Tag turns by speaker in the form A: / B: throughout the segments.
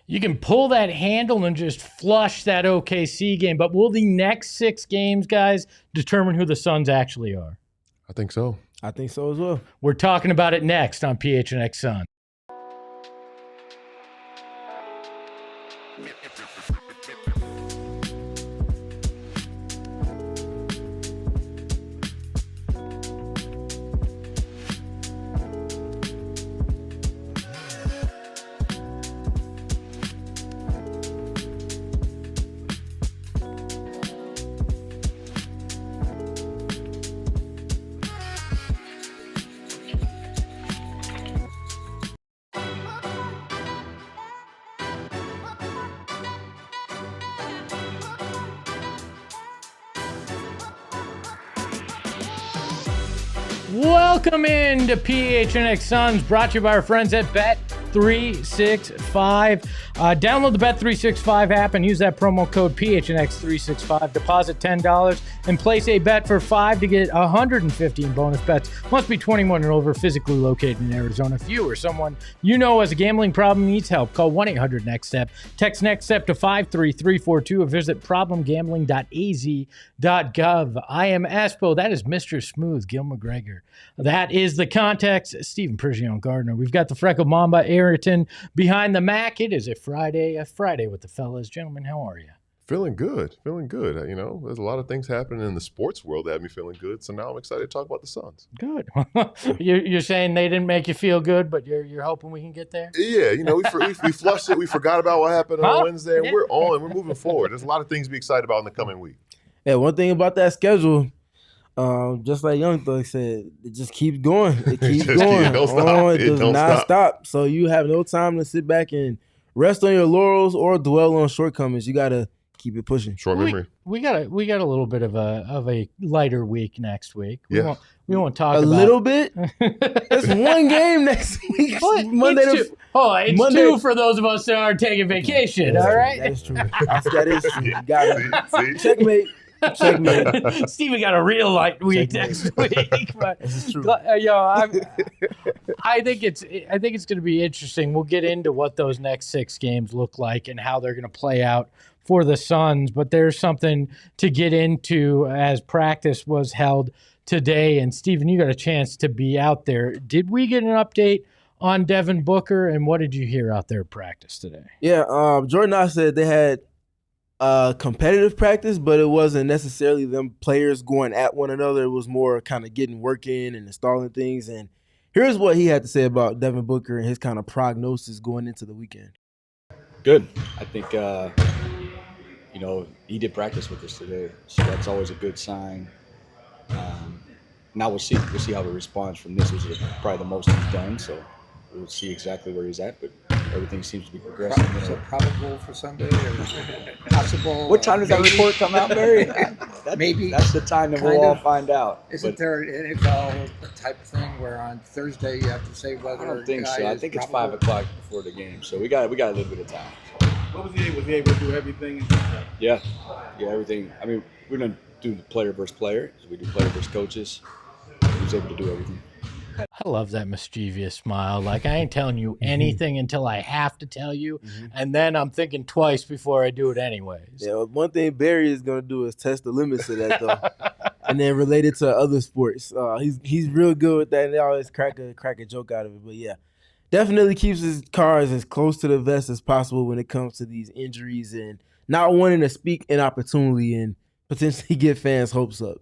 A: You can pull that handle and just flush that OKC game. But will the next 6 games, guys, determine who the Suns actually are?
B: I think so.
C: I think so as well.
A: We're talking about it next on PHNX Suns. Welcome into PHNX Suns, brought to you by our friends at Bet365. Download the Bet365 app and use that promo code PHNX365. Deposit $10 and place a bet for $5 to get 150 in bonus bets. Must be 21 and over, physically located in Arizona. If you or someone you know has a gambling problem needs help, call 1-800-NEXT-STEP. Text NEXT STEP to 53342 or visit problemgambling.az.gov. I am Espo. That is Mr. Smooth, Gil McGregor. That is the context, Stephen Persione Gardner. We've got the Freckle Mamba Ayrton behind the Mac. It is a Friday with the fellas. Gentlemen, how are you?
B: Feeling good. You know, there's a lot of things happening in the sports world that have me feeling good. So now I'm excited to talk about the Suns.
A: Good. You're saying they didn't make you feel good, but you're hoping we can get there?
B: Yeah, you know, we flushed it. We forgot about what happened on Wednesday, and we're moving forward. There's a lot of things to be excited about in the coming week.
C: Yeah, one thing about that schedule, just like Young Thug said, it just keeps going. It keeps going.
B: It don't stop.
C: It does not stop. So you have no time to sit back and rest on your laurels or dwell on shortcomings. You got to keep it pushing.
B: Short memory.
A: We got a little bit of a lighter week next week. We won't talk
C: a
A: about
C: little bit. It's one game next week. Monday
A: it's two for those of us that are taking vacation. All right,
C: that is true. That is true. You got it. Checkmate.
A: Steven got a real light week next week. But
C: this is true.
A: I think it's going to be interesting. We'll get into what those next 6 games look like and how they're going to play out for the Suns. But there's something to get into as practice was held today. And Steven, you got a chance to be out there. Did we get an update on Devin Booker, and what did you hear out there at practice today?
C: Yeah, Jordan Knox said they had competitive practice, but it wasn't necessarily them players going at one another. It was more kind of getting work in and installing things. And here's what he had to say about Devin Booker and his kind of prognosis going into the weekend.
D: Good. I think, he did practice with us today, so that's always a good sign. Now we'll see how he responds from this. This is probably the most he's done, so we'll see exactly where he's at, but everything seems to be progressing.
E: Is it probable for Sunday or possible?
D: What time does that report come out, Barry?
E: Maybe.
D: That's the time that we'll all find out.
E: Isn't there an NFL type of thing where on Thursday you have to say whether
D: I don't think so. I think it's
E: probable?
D: 5 o'clock before the game, so we got a little bit of time.
F: What was he able to do everything?
D: Yeah, everything. I mean, we're going to do the player versus player. So we do player versus coaches. He was able to do everything.
A: I love that mischievous smile. Like, I ain't telling you anything until I have to tell you, and then I'm thinking twice before I do it anyways.
C: Yeah, one thing Barry is going to do is test the limits of that, though, and then relate it to other sports. He's real good with that, and they always crack a joke out of it. But, yeah, definitely keeps his cards as close to the vest as possible when it comes to these injuries and not wanting to speak inopportunely and potentially get fans' hopes up.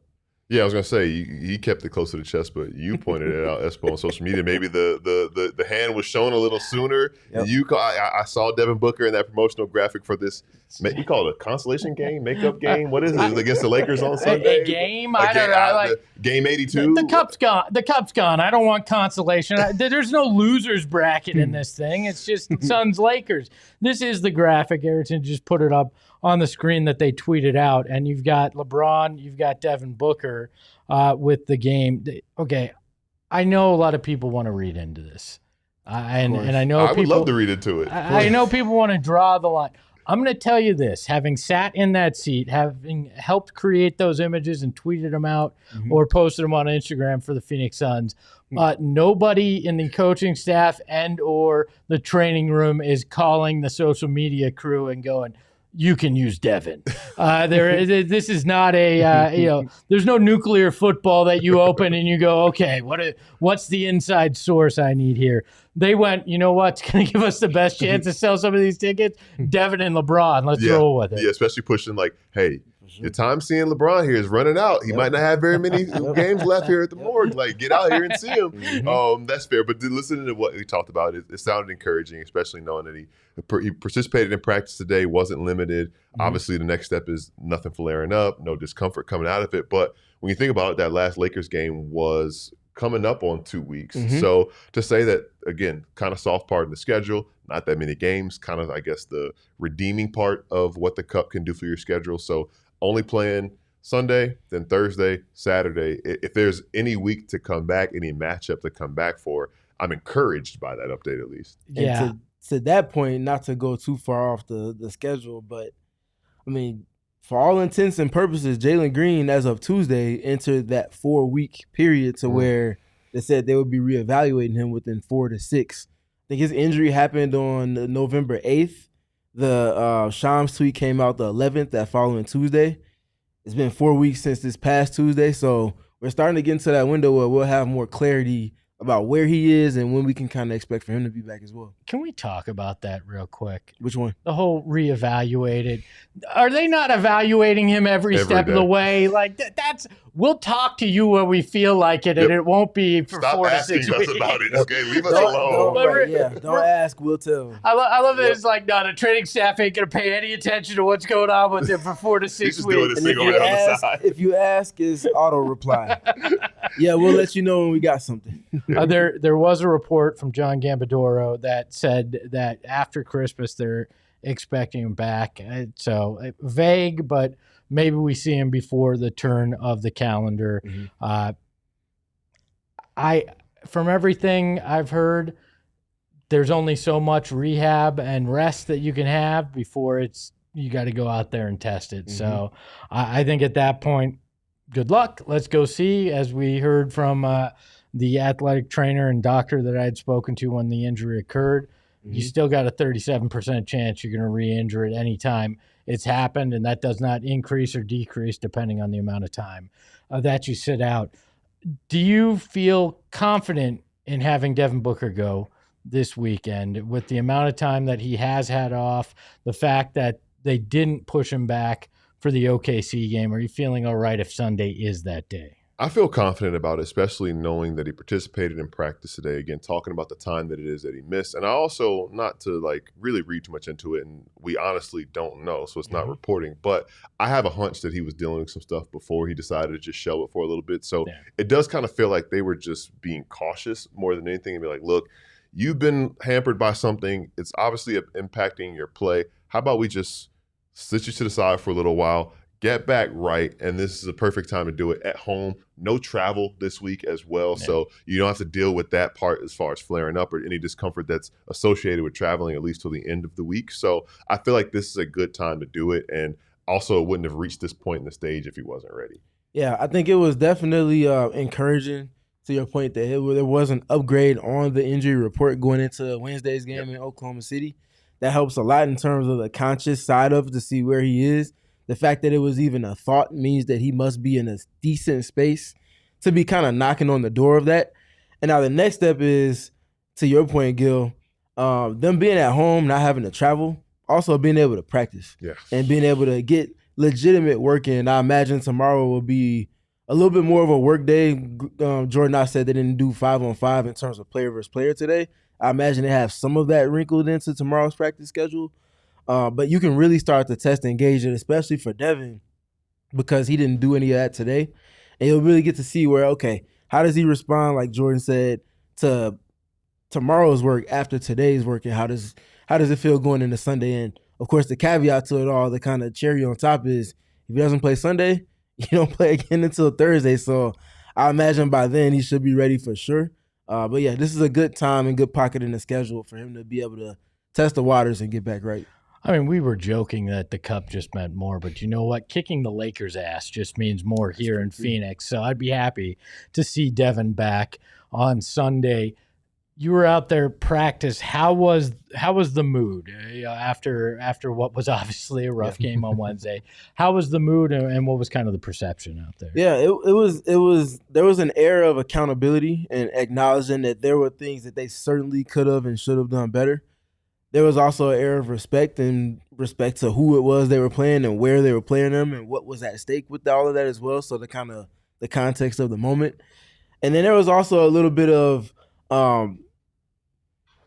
B: Yeah, I was gonna say he kept it close to the chest, but you pointed it out, Espo, on social media. Maybe the hand was shown a little sooner. Yep. I saw Devin Booker in that promotional graphic for this. You call it a consolation game, makeup game. What is it? Is it against the Lakers on Sunday?
A: A game? I don't know.
B: Game 82.
A: The cup's gone. The cup's gone. I don't want consolation. There's no losers bracket in this thing. It's just Suns Lakers. This is the graphic. Ayrton just put it up on the screen that they tweeted out, and you've got LeBron, you've got Devin Booker with the game. Okay, I know a lot of people want to read into this, and I know
B: I would love to read into it.
A: I know people want to draw the line. I'm going to tell you this, having sat in that seat, having helped create those images and tweeted them out or posted them on Instagram for the Phoenix Suns, nobody in the coaching staff and or the training room is calling the social media crew and going, you can use Devin. This is not a, there's no nuclear football that you open and you go, okay, what's the inside source I need here? They went, you know what's going to give us the best chance to sell some of these tickets? Devin and LeBron. Let's roll with it.
B: Yeah, especially pushing like, hey, your time seeing LeBron here is running out. He might not have very many games left here at the morgue. Like, get out here and see him. That's fair. But listening to what we talked about, it sounded encouraging, especially knowing that he participated in practice today, wasn't limited. Obviously, the next step is nothing flaring up, no discomfort coming out of it. But when you think about it, that last Lakers game was coming up on 2 weeks. So to say that, again, kind of soft part of the schedule, not that many games, kind of, I guess, the redeeming part of what the Cup can do for your schedule. So only playing Sunday, then Thursday, Saturday. If there's any week to come back, any matchup to come back for, I'm encouraged by that update at least.
A: Yeah.
C: And to that point, not to go too far off the schedule, but, I mean, for all intents and purposes, Jalen Green, as of Tuesday, entered that 4-week period to where they said they would be reevaluating him within 4 to 6. I think his injury happened on November 8th. The Shams tweet came out the 11th, that following Tuesday. It's been 4 weeks since this past Tuesday, so we're starting to get into that window where we'll have more clarity about where he is and when we can kind of expect for him to be back as well.
A: Can we talk about that real quick?
C: Which one?
A: The whole reevaluated. Are they not evaluating him every step
B: day.
A: of the way? Like that's. We'll talk to you when we feel like it, and it won't be for
B: Stop
A: 4 to
B: asking
A: 6
B: us
A: weeks.
B: about it. Okay, leave us alone.
C: Don't ask, we'll tell.
A: I love that it's like, no, the training staff ain't going to pay any attention to what's going on with him for 4 to 6
B: He's just doing
A: weeks.
B: his thing over there on the side.
C: If you ask, it's auto reply. Yeah, we'll let you know when we got something.
A: There was a report from John Gambadoro that said that after Christmas they're expecting him back. So vague, but maybe we see him before the turn of the calendar. From everything I've heard, there's only so much rehab and rest that you can have before you got to go out there and test it. So I think at that point, good luck. Let's go see. As we heard from the athletic trainer and doctor that I had spoken to when the injury occurred, you still got a 37% chance you're going to re-injure it anytime it's happened, and that does not increase or decrease depending on the amount of time that you sit out. Do you feel confident in having Devin Booker go this weekend with the amount of time that he has had off, the fact that they didn't push him back for the OKC game? Are you feeling all right if Sunday is that day?
B: I feel confident about it, especially knowing that he participated in practice today. Again, talking about the time that it is that he missed. And I also, not to like really read too much into it, and we honestly don't know, so it's not reporting, but I have a hunch that he was dealing with some stuff before he decided to just shelve it for a little bit. So it does kind of feel like they were just being cautious more than anything and be like, look, you've been hampered by something. It's obviously impacting your play. How about we just sit you to the side for a little while, get back right, and this is a perfect time to do it at home. No travel this week as well, so you don't have to deal with that part as far as flaring up or any discomfort that's associated with traveling, at least till the end of the week. So I feel like this is a good time to do it, and also it wouldn't have reached this point in the stage if he wasn't ready.
C: Yeah, I think it was definitely encouraging, to your point, that there was an upgrade on the injury report going into Wednesday's game in Oklahoma City. That helps a lot in terms of the conscious side of it, to see where he is. The fact that it was even a thought means that he must be in a decent space to be kind of knocking on the door of that. And now the next step is, to your point, Gil, them being at home, not having to travel, also being able to practice and being able to get legitimate work in. I imagine tomorrow will be a little bit more of a work day. Jordan I said they didn't do 5-on-5 in terms of player versus player today. I imagine they have some of that wrinkled into tomorrow's practice schedule. But you can really start to test and gauge it, especially for Devin, because he didn't do any of that today. And you'll really get to see where, okay, how does he respond, like Jordan said, to tomorrow's work after today's work, and how does it feel going into Sunday? And, of course, the caveat to it all, the kind of cherry on top is, if he doesn't play Sunday, you don't play again until Thursday. So I imagine by then he should be ready for sure. But, yeah, this is a good time and good pocket in the schedule for him to be able to test the waters and get back right.
A: I mean, we were joking that the cup just meant more, but you know what? Kicking the Lakers' ass just means more here in Phoenix. So I'd be happy to see Devin back on Sunday. You were out there practice. How was the mood after what was obviously a rough game on Wednesday? How was the mood, and what was kind of the perception out there?
C: Yeah, it was there was an air of accountability and acknowledging that there were things that they certainly could have and should have done better. There was also an air of respect to who it was they were playing and where they were playing them and what was at stake with all of that as well. So the context of the moment. And then there was also a little bit of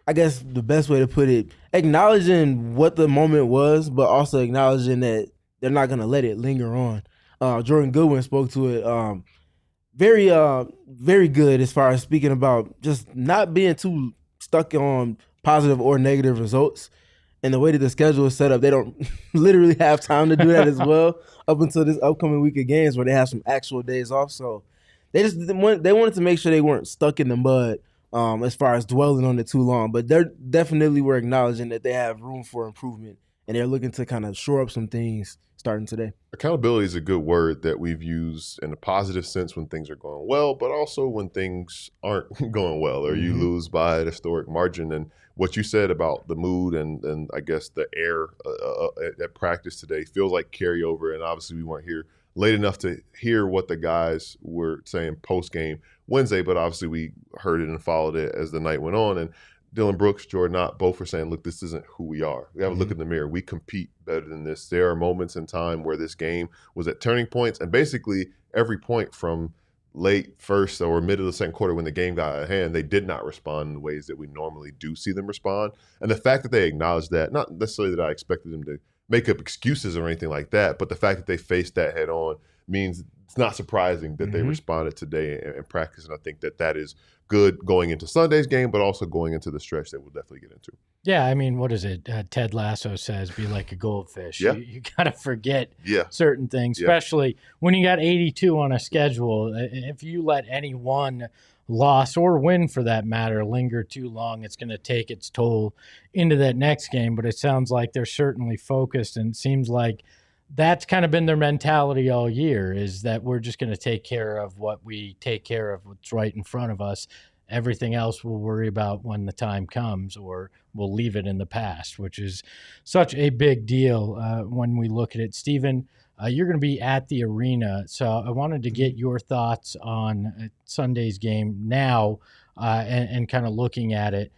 C: I guess the best way to put it, acknowledging what the moment was, but also acknowledging that they're not going to let it linger on. Jordan Goodwin spoke to it very good as far as speaking about just not being too stuck on positive or negative results. And the way that the schedule is set up, they don't literally have time to do that as well up until this upcoming week of games where they have some actual days off. So they wanted to make sure they weren't stuck in the mud as far as dwelling on it too long. But they definitely were acknowledging that they have room for improvement, and they're looking to kind of shore up some things starting today.
B: Accountability is a good word that we've used in a positive sense when things are going well, but also when things aren't going well or you lose by a historic margin. And what you said about the mood and I guess the air at practice today feels like carryover. And obviously we weren't here late enough to hear what the guys were saying post-game Wednesday, but obviously we heard it and followed it as the night went on. And Dylan Brooks, Jordan Ott, both were saying, look, this isn't who we are. We have a look in the mirror. We compete better than this. There are moments in time where this game was at turning points, and basically every point from late first or middle of the second quarter when the game got out of hand, they did not respond in the ways that we normally do see them respond. And the fact that they acknowledged that, not necessarily that I expected them to make up excuses or anything like that, but the fact that they faced that head on means it's not surprising that they responded today in practice. And I think that is good going into Sunday's game, but also going into the stretch that we'll definitely get into.
A: Yeah, I mean, what is it? Ted Lasso says, be like a goldfish.
B: Yeah.
A: You got to forget certain things, especially when you got 82 on a schedule. If you let any one loss or win, for that matter, linger too long, it's going to take its toll into that next game. But it sounds like they're certainly focused, and it seems like that's kind of been their mentality all year, is that we're just going to take care of what we take care of, what's right in front of us. Everything else we'll worry about when the time comes, or we'll leave it in the past, which is such a big deal when we look at it. Steven, you're going to be at the arena, so I wanted to get your thoughts on Sunday's game now and kind of looking at it.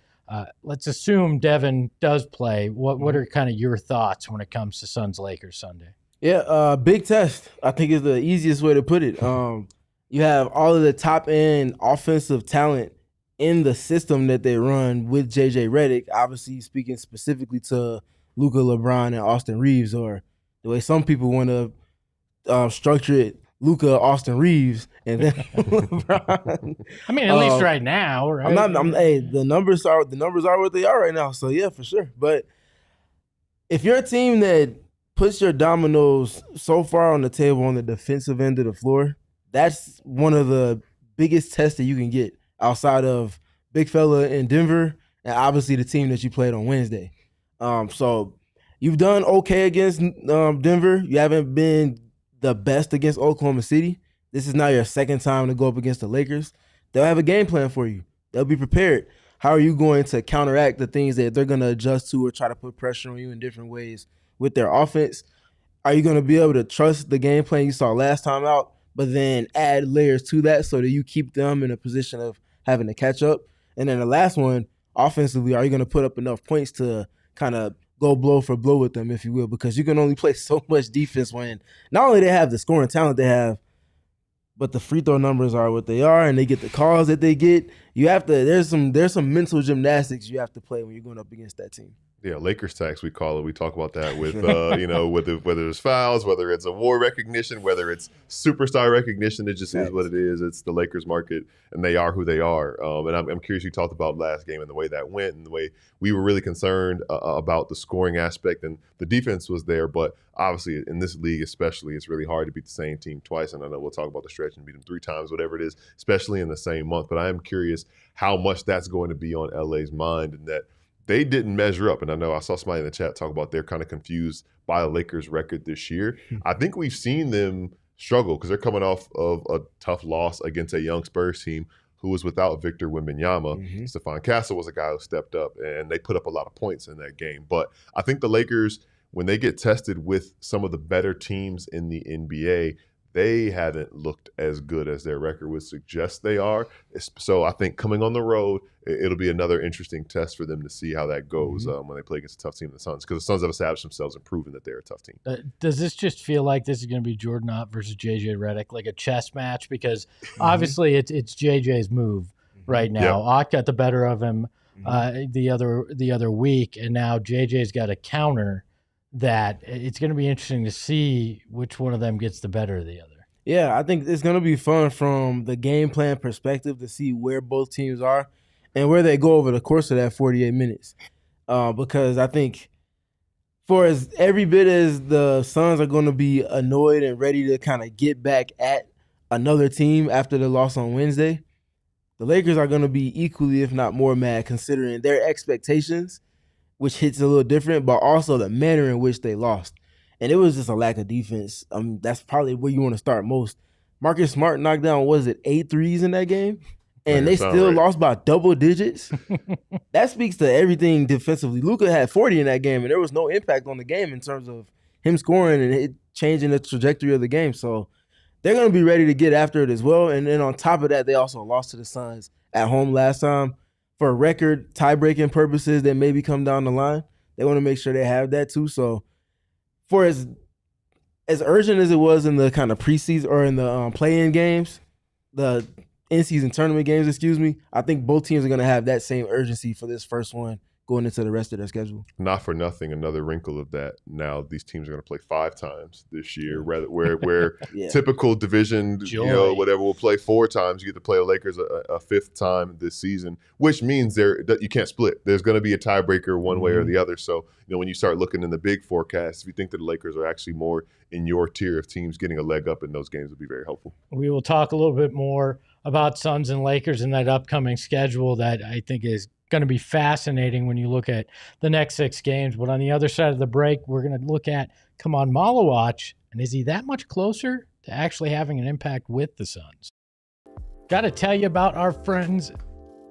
A: Let's assume Devin does play. What are kind of your thoughts when it comes to Suns-Lakers Sunday?
C: Yeah, big test, I think, is the easiest way to put it. You have all of the top-end offensive talent in the system that they run with J.J. Redick, obviously speaking specifically to Luka, LeBron, and Austin Reeves, or the way some people want to structure it, Luka, Austin Reeves, and then LeBron.
A: I mean, at least right now, right?
C: The numbers are what they are right now, so yeah, for sure. But if you're a team that puts your dominoes so far on the table on the defensive end of the floor, that's one of the biggest tests that you can get outside of big fella in Denver and obviously the team that you played on Wednesday. So you've done okay against Denver. You haven't been the best against Oklahoma City. This is now your second time to go up against the Lakers. They'll have a game plan for you. They'll be prepared. How are you going to counteract the things that they're going to adjust to or try to put pressure on you in different ways with their offense? Are you going to be able to trust the game plan you saw last time out, but then add layers to that so that you keep them in a position of having to catch up? And then the last one, offensively, are you going to put up enough points to kind of go blow for blow with them, if you will? Because you can only play so much defense when not only they have the scoring talent they have, but the free throw numbers are what they are, and they get the calls that they get. You have to. There's some mental gymnastics you have to play when you're going up against that team.
B: Yeah, Lakers tax, we call it. We talk about that with, whether it's fouls, whether it's award recognition, whether it's superstar recognition. It just is what it is. It's the Lakers market, and they are who they are. And I'm curious, you talked about last game and the way that went and the way we were really concerned about the scoring aspect, and the defense was there. But obviously, in this league especially, it's really hard to beat the same team twice. And I know we'll talk about the stretch and beat them 3 times, whatever it is, especially in the same month. But I am curious how much that's going to be on LA's mind, and that they didn't measure up. And I know I saw somebody in the chat talk about they're kind of confused by the Lakers' record this year. I think we've seen them struggle because they're coming off of a tough loss against a young Spurs team who was without Victor Wembanyama. Stephon Castle was a guy who stepped up, and they put up a lot of points in that game. But I think the Lakers, when they get tested with some of the better teams in the NBA, they haven't looked as good as their record would suggest they are. So I think coming on the road, it'll be another interesting test for them to see how that goes when they play against a tough team, the Suns, because the Suns have established themselves and proven that they're a tough team.
A: Does this just feel like this is going to be Jordan Ott versus JJ Redick, like a chess match? Because obviously it's JJ's move right now. Ott got the better of him the other week, and now JJ's got a counter that it's going to be interesting to see which one of them gets the better of the other.
C: Yeah, I think it's going to be fun from the game plan perspective to see where both teams are and where they go over the course of that 48 minutes. Because I think for as every bit as the Suns are going to be annoyed and ready to kind of get back at another team after the loss on Wednesday, the Lakers are going to be equally, if not more, mad considering their expectations, which hits a little different, but also the manner in which they lost. And it was just a lack of defense. That's probably where you want to start most. Marcus Smart knocked down, 8 threes in that game? And they still lost by double digits? That speaks to everything defensively. Luka had 40 in that game, and there was no impact on the game in terms of him scoring and it changing the trajectory of the game. So they're going to be ready to get after it as well. And then on top of that, they also lost to the Suns at home last time. For record tie-breaking purposes that maybe come down the line, they want to make sure they have that too. So for as urgent as it was in the kind of preseason or in the play-in games, the in-season tournament games, I think both teams are going to have that same urgency for this first one going into the rest of their schedule.
B: Not for nothing, another wrinkle of that. Now these teams are going to play 5 times this year, rather where typical division, whatever, will play 4 times. You get to play the Lakers a 5th time this season, which means you can't split. There's going to be a tiebreaker one way or the other. So when you start looking in the big forecast, if you think that the Lakers are actually more in your tier of teams, getting a leg up in those games would be very helpful.
A: We will talk a little bit more about Suns and Lakers in that upcoming schedule that I think is going to be fascinating when you look at the next 6 games. But on the other side of the break, we're going to look at Khaman Maluach, and is he that much closer to actually having an impact with the Suns? Got to tell you about our friends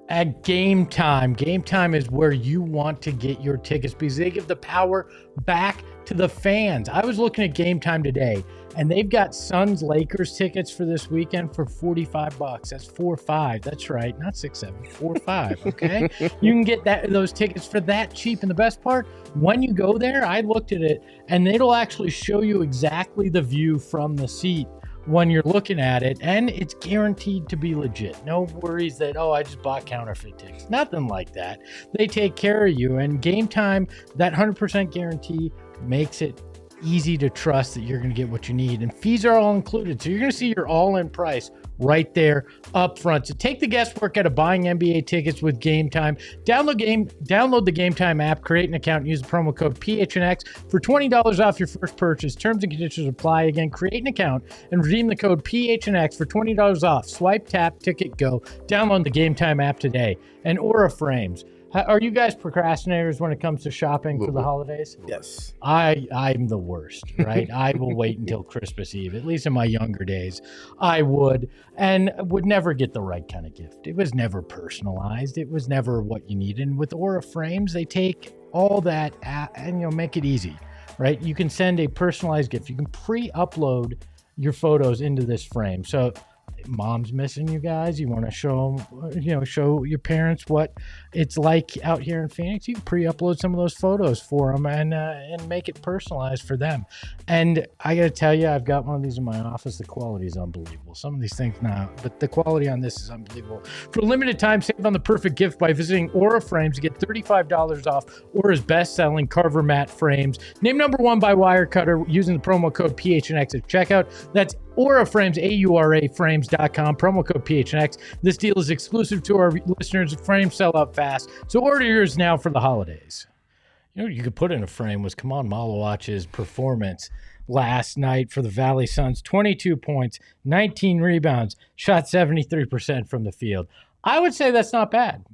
A: at Game Time. Game Time is where you want to get your tickets because they give the power back to the fans. I was looking at Game Time today, and they've got Suns Lakers tickets for this weekend for $45. That's 4-5. That's right, not 6-7, 4-5. Okay, you can get those tickets for that cheap. And the best part, when you go there, I looked at it, and it'll actually show you exactly the view from the seat when you're looking at it, and it's guaranteed to be legit. No worries that, I just bought counterfeit tickets. Nothing like that. They take care of you, and Game Time, that 100% guarantee makes it easy to trust that you're going to get what you need, and fees are all included. So you're going to see your all-in price right there up front. So take the guesswork out of buying NBA tickets with Game Time. Download the Game Time app, create an account, and use the promo code PHNX for $20 off your first purchase. Terms and conditions apply. Again, create an account and redeem the code PHNX for $20 off. Swipe, tap, ticket, go. Download the Game Time app today. And Aura Frames. Are you guys procrastinators when it comes to shopping for the holidays?
C: Yes.
A: I'm the worst, right? I will wait until Christmas Eve, at least in my younger days. I would, and would never get the right kind of gift. It was never personalized. It was never what you needed. And with Aura Frames, they take all that and make it easy, right? You can send a personalized gift. You can pre-upload your photos into this frame. So mom's missing you guys. You want to show your parents what it's like out here in Phoenix. You can pre-upload some of those photos for them and make it personalized for them. And I got to tell you, I've got one of these in my office. The quality is unbelievable. Some of these things now, but the quality on this is unbelievable. For a limited time, save on the perfect gift by visiting Aura Frames to get $35 off Aura's best-selling Carver mat frames. Named #1 by Wirecutter using the promo code PHNX at checkout. That's Aura Frames, AuraFrames.com, promo code PHNX. This deal is exclusive to our listeners. Frames sell out fast, so order yours now for the holidays. You could put in a frame was Khaman Maluach's performance last night for the Valley Suns. 22 points, 19 rebounds, shot 73% from the field. I would say that's not bad.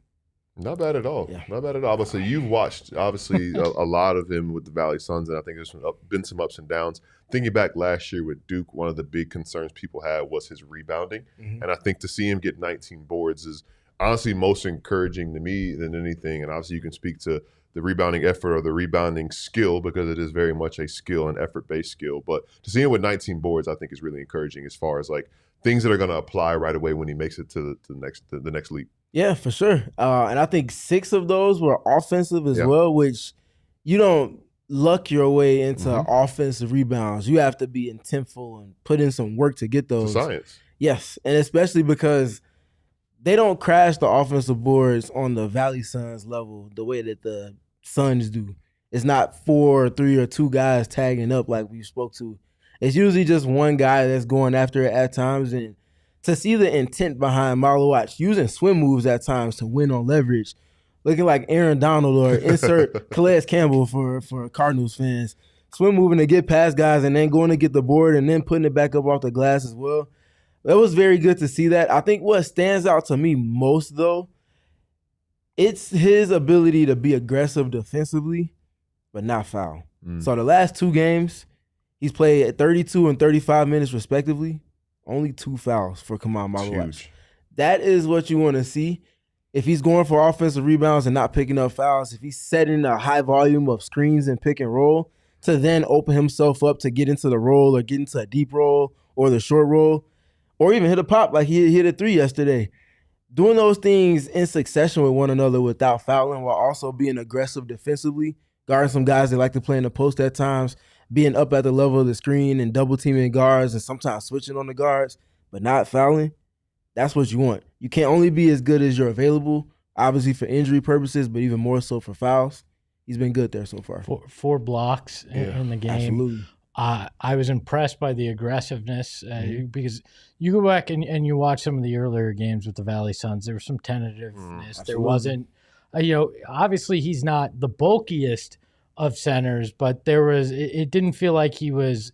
B: Not bad at all.
C: Yeah.
B: Not bad at all. But so you've watched obviously a lot of him with the Valley Suns, and I think there's been some ups and downs. Thinking back last year with Duke, one of the big concerns people had was his rebounding, and I think to see him get 19 boards is honestly most encouraging to me than anything. And obviously, you can speak to the rebounding effort or the rebounding skill because it is very much a skill and effort-based skill. But to see him with 19 boards, I think is really encouraging as far as like things that are going to apply right away when he makes it to the next leap.
C: Yeah, for sure. And I think 6 of those were offensive as well, which you don't luck your way into offensive rebounds. You have to be intentful and put in some work to get those.
B: It's a science.
C: Yes, and especially because they don't crash the offensive boards on the Valley Suns level the way that the Suns do. It's not 4, 3, or 2 guys tagging up like we spoke to. It's usually just one guy that's going after it at times, and to see the intent behind Maluach using swim moves at times to win on leverage, looking like Aaron Donald or insert Calais Campbell for Cardinals fans, swim moving to get past guys and then going to get the board and then putting it back up off the glass as well. It was very good to see that. I think what stands out to me most, though, it's his ability to be aggressive defensively, but not foul. So the last 2 games, he's played 32 and 35 minutes respectively. Only 2 fouls for Khaman Maluach. That is what you want to see. If he's going for offensive rebounds and not picking up fouls, if he's setting a high volume of screens and pick and roll to then open himself up to get into the roll or get into a deep roll or the short roll, or even hit a pop like he hit a 3 yesterday. Doing those things in succession with one another without fouling while also being aggressive defensively, guarding some guys that like to play in the post at times, being up at the level of the screen and double teaming guards and sometimes switching on the guards, but not fouling, that's what you want. You can't only be as good as you're available, obviously for injury purposes, but even more so for fouls. He's been good there so far.
A: 4 blocks in the game.
C: Absolutely.
A: I was impressed by the aggressiveness because you go back and you watch some of the earlier games with the Valley Suns. There was some tentativeness. There wasn't, obviously he's not the bulkiest of centers, but it didn't feel like he was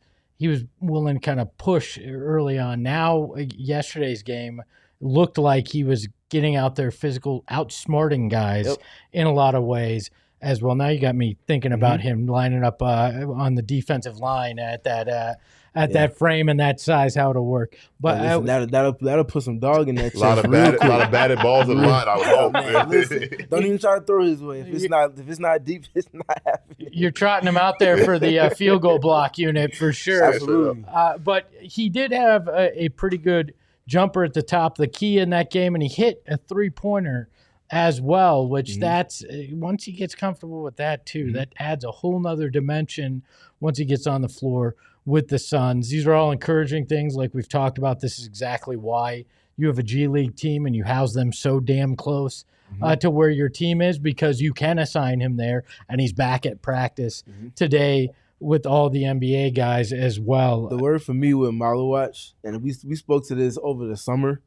A: willing to kind of push early on. Now, yesterday's game looked like he was getting out there physical, outsmarting guys in a lot of ways as well. Now you got me thinking about him lining up on the defensive line at that frame and that size, how it'll work. But
C: that'll put some dog in that chest.
B: A lot of batted balls in the line, I would hope.
C: Man, listen, don't even try to throw his way. If it's not deep, it's not happening.
A: You're trotting him out there for the field goal block unit for sure.
C: Absolutely.
A: But he did have a pretty good jumper at the top of the key in that game, and he hit a 3-pointer as well, which that's once he gets comfortable with that too, that adds a whole nother dimension once he gets on the floor with the Suns. These are all encouraging things like we've talked about. This is exactly why you have a G League team and you house them so damn close to where your team is, because you can assign him there, and he's back at practice today with all the NBA guys as well.
C: The word for me with Maluach, and we spoke to this over the summer,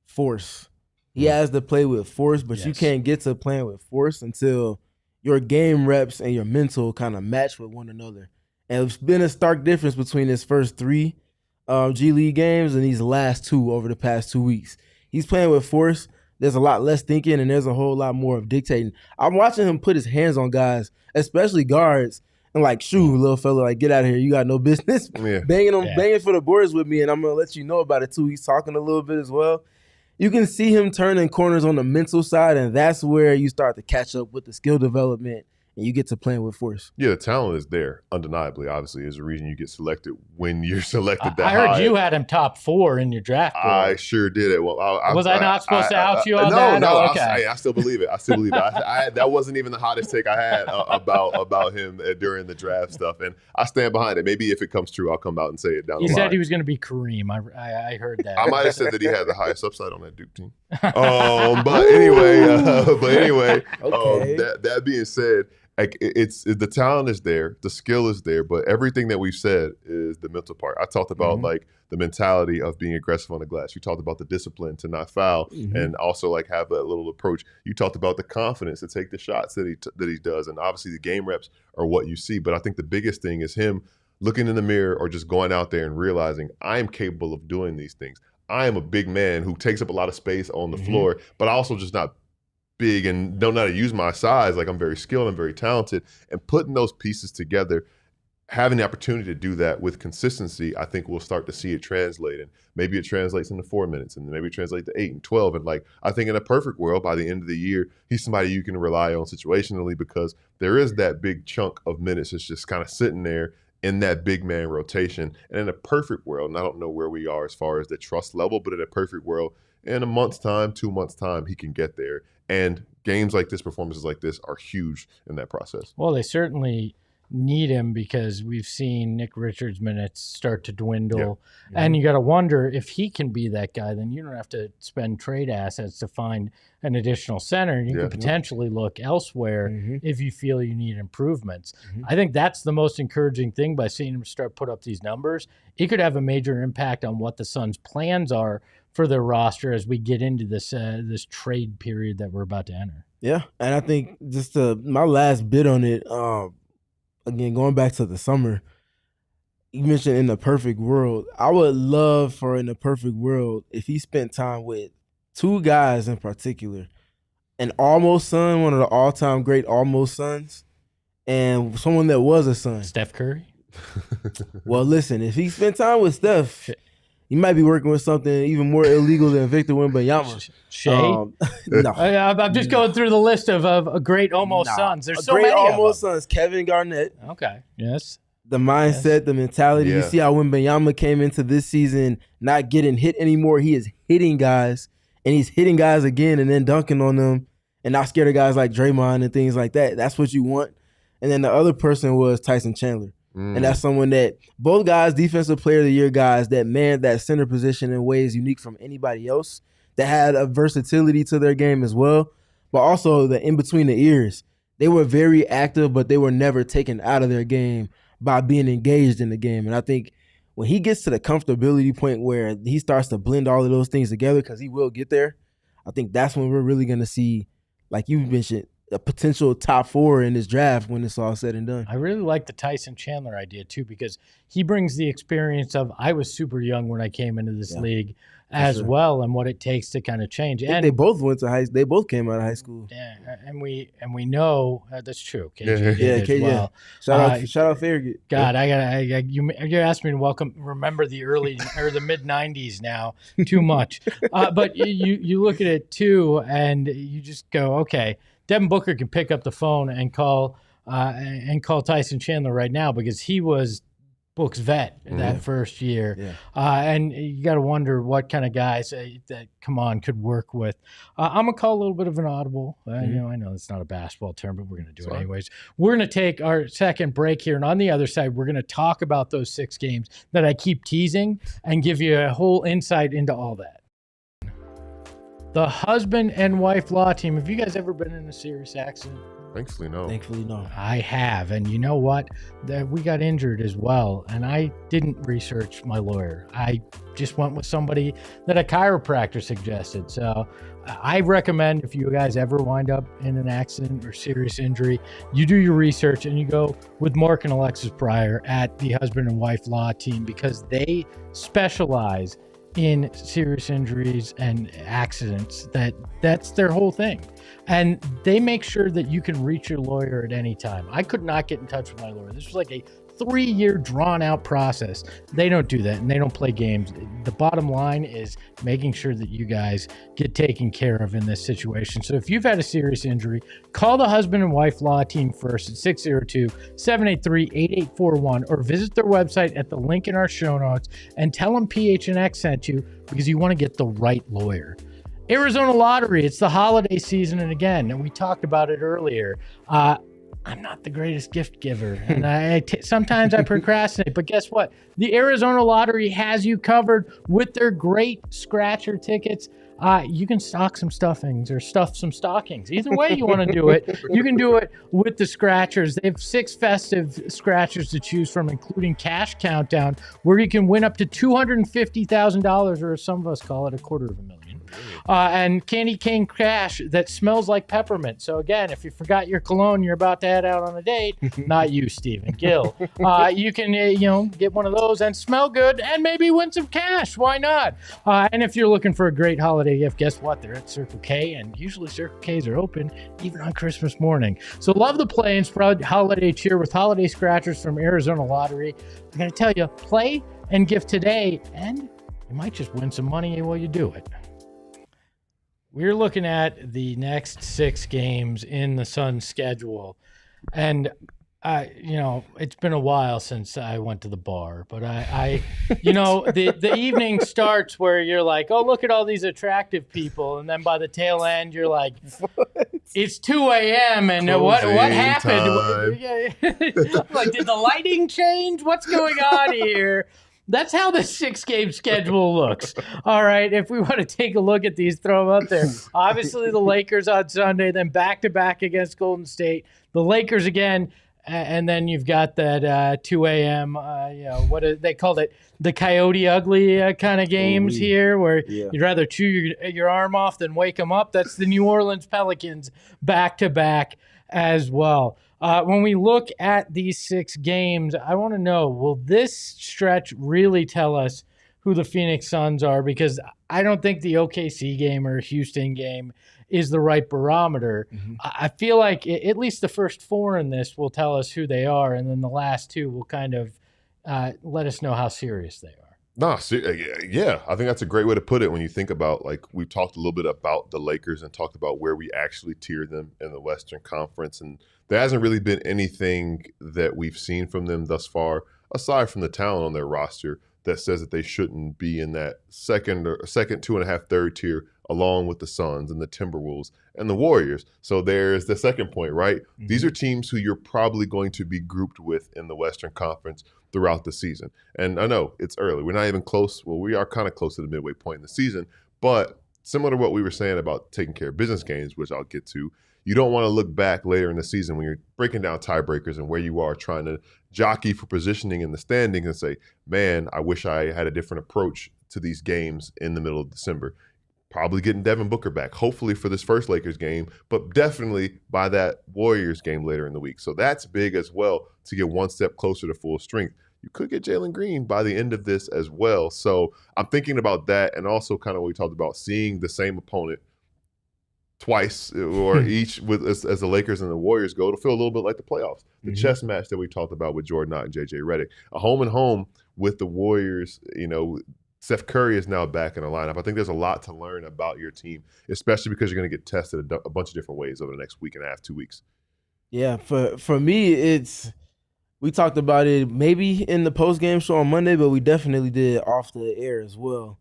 C: force. He has to play with force, but you can't get to playing with force until your game reps and your mental kind of match with one another. And it's been a stark difference between his first 3 G League games and these last 2 over the past 2 weeks. He's playing with force. There's a lot less thinking, and there's a whole lot more of dictating. I'm watching him put his hands on guys, especially guards, and like, shoo, little fella, like, get out of here. You got no business banging for the boards with me, and I'm going to let you know about it too. He's talking a little bit as well. You can see him turning corners on the mental side, and that's where you start to catch up with the skill development and you get to playing with force.
B: Yeah, the talent is there, undeniably. Obviously, is the reason you get selected when you're selected that
A: I heard
B: high.
A: You had him top 4 in your draft board.
B: I sure did it. Well,
A: was I not supposed to out you on that?
B: No,
A: okay.
B: I still believe it. That wasn't even the hottest take I had about him during the draft stuff, and I stand behind it. Maybe if it comes true, I'll come out and say it down the line.
A: He said he was going to be Kareem. I heard that.
B: I might have said that he had the highest upside on that Duke team. But anyway,
C: okay.
B: That being said, like it's the talent is there, the skill is there, but everything that we've said is the mental part. I talked about like the mentality of being aggressive on the glass. You talked about the discipline to not foul and also like have that little approach. You talked about the confidence to take the shots that he does, and obviously the game reps are what you see. But I think the biggest thing is him looking in the mirror or just going out there and realizing I am capable of doing these things. I am a big man who takes up a lot of space on the floor, but I also just not big and don't know how to use my size. Like, I'm very skilled and very talented. And putting those pieces together, having the opportunity to do that with consistency, I think we'll start to see it translate. And maybe it translates into 4 minutes, and maybe it translates to 8 and 12. And like, I think in a perfect world, by the end of the year, he's somebody you can rely on situationally, because there is that big chunk of minutes that's just kind of sitting there in that big man rotation. And in a perfect world, and I don't know where we are as far as the trust level, but in a perfect world, in a month's time, 2 months' time, he can get there. And games like this, performances like this, are huge in that process.
A: Well, they certainly need him, because we've seen Nick Richards' minutes start to dwindle. Yeah. And you got to wonder if he can be that guy. Then you don't have to spend trade assets to find an additional center. You can potentially look elsewhere if you feel you need improvements. I think that's the most encouraging thing by seeing him start put up these numbers. It could have a major impact on what the Suns' plans are for their roster as we get into this this trade period that we're about to enter.
C: Yeah, and I think just my last bit on it, again, going back to the summer, you mentioned in the perfect world. I would love for, in the perfect world, if he spent time with two guys in particular, an almost son, one of the all-time great almost sons, and someone that was a son.
A: Steph Curry?
C: Well, listen, if he spent time with Steph, he might be working with something even more illegal than Victor Wembanyama.
A: Shea?
C: No.
A: I'm just going through the list of great almost sons. There's so many
C: great almost
A: of them.
C: sons. Kevin Garnett.
A: Okay. Yes.
C: The mindset, the mentality.
B: Yeah.
C: You see how Wembanyama came into this season not getting hit anymore. He is hitting guys, and he's hitting guys again and then dunking on them, and not scared of guys like Draymond and things like that. That's what you want. And then the other person was Tyson Chandler. And that's someone that, both guys, defensive player of the year guys, that manned that center position in ways unique from anybody else, that had a versatility to their game as well, but also the in between the ears. They were very active, but they were never taken out of their game by being engaged in the game. And I think when he gets to the comfortability point where he starts to blend all of those things together, because he will get there, I think that's when we're really going to see, like you mentioned, a potential top 4 in this draft when it's all said and done.
A: I really like the Tyson Chandler idea too, because he brings the experience of, I was super young when I came into this league as well, and what it takes to kind of change. And
C: they both went to high. They both came out of high school.
A: Yeah, and we know that's true. KG did as well.
C: Shout out Farragut.
A: God, you asked me to remember the early or the mid '90s now too much, but you look at it too, and you just go, okay. Devin Booker can pick up the phone and call Tyson Chandler right now, because he was Book's vet that first year. Yeah. And you got to wonder what kind of guys that Khaman could work with. I'm going to call a little bit of an audible. I know it's not a basketball term, but we're going to do it anyways. We're going to take our second break here. And on the other side, we're going to talk about those 6 games that I keep teasing and give you a whole insight into all that. The husband and wife law team. Have you guys ever been in a serious accident?
B: Thankfully, no.
C: Thankfully, no.
A: I have. And you know what? We got injured as well. And I didn't research my lawyer. I just went with somebody that a chiropractor suggested. So I recommend, if you guys ever wind up in an accident or serious injury, you do your research and you go with Mark and Alexis Pryor at the husband and wife law team, because they specialize in serious injuries and accidents. That's their whole thing, and they make sure that you can reach your lawyer at any time. I could not get in touch with my lawyer. This was like a 3-year drawn out process. They don't do that, and they don't play games. The bottom line is making sure that you guys get taken care of in this situation. So if you've had a serious injury, call the husband and wife law team first at 602-783-8841, or visit their website at the link in our show notes and tell them PHNX sent you, because you want to get the right lawyer. Arizona Lottery, it's the holiday season, and again, and we talked about it earlier, I'm not the greatest gift giver, and sometimes I procrastinate, but guess what? The Arizona Lottery has you covered with their great scratcher tickets. You can stock some stuffings or stuff some stockings. Either way you want to do it, you can do it with the scratchers. They have 6 festive scratchers to choose from, including Cash Countdown, where you can win up to $250,000, or as some of us call it, $250,000. and candy cane cash that smells like peppermint. So again, if you forgot your cologne, you're about to head out on a date. Not you, Stephen, Gil. You can get one of those and smell good and maybe win some cash. Why not? And if you're looking for a great holiday gift, guess what? They're at Circle K, and usually Circle K's are open even on Christmas morning. So love the play and sprout holiday cheer with holiday scratchers from Arizona Lottery. I'm going to tell you, play and gift today, and you might just win some money while you do it. We're looking at the next 6 games in the Suns schedule, and it's been a while since I went to the bar, but the evening starts where you're like, oh, look at all these attractive people, and then by the tail end, you're like, it's 2 a.m. and what happened? Like, did the lighting change? What's going on here? That's how the 6-game schedule looks. All right, if we want to take a look at these, throw them up there. Obviously, the Lakers on Sunday, then back-to-back against Golden State. The Lakers again, and then you've got that 2 a.m., they called it the Coyote Ugly kind of games here, where you'd rather chew your arm off than wake them up. That's the New Orleans Pelicans back-to-back as well. When we look at these 6 games, I want to know, will this stretch really tell us who the Phoenix Suns are? Because I don't think the OKC game or Houston game is the right barometer. Mm-hmm. I feel like at least the first 4 in this will tell us who they are, and then the last 2 will kind of let us know how serious they are.
B: I think that's a great way to put it when you think about, like, we talked a little bit about the Lakers and talked about where we actually tier them in the Western Conference, and there hasn't really been anything that we've seen from them thus far, aside from the talent on their roster, that says that they shouldn't be in that second, 2.5, third tier, along with the Suns and the Timberwolves and the Warriors. So there's the second point, right? Mm-hmm. These are teams who you're probably going to be grouped with in the Western Conference throughout the season. And I know it's early. We're not even close. Well, we are kind of close to the midway point in the season, but similar to what we were saying about taking care of business games, which I'll get to, you don't want to look back later in the season when you're breaking down tiebreakers and where you are trying to jockey for positioning in the standings and say, man, I wish I had a different approach to these games in the middle of December. Probably getting Devin Booker back, hopefully for this first Lakers game, but definitely by that Warriors game later in the week. So that's big as well to get one step closer to full strength. You could get Jalen Green by the end of this as well. So I'm thinking about that, and also kind of what we talked about, seeing the same opponent twice or each with as the Lakers and the Warriors go. It'll feel a little bit like the playoffs, the chess match that we talked about with Jordan Knott and JJ Redick. A home and home with the Warriors, Steph Curry is now back in the lineup. I think there's a lot to learn about your team, especially because you're going to get tested a bunch of different ways over the next week and a half, 2 weeks. Yeah,
C: for me, we talked about it maybe in the post-game show on Monday, but we definitely did off the air as well.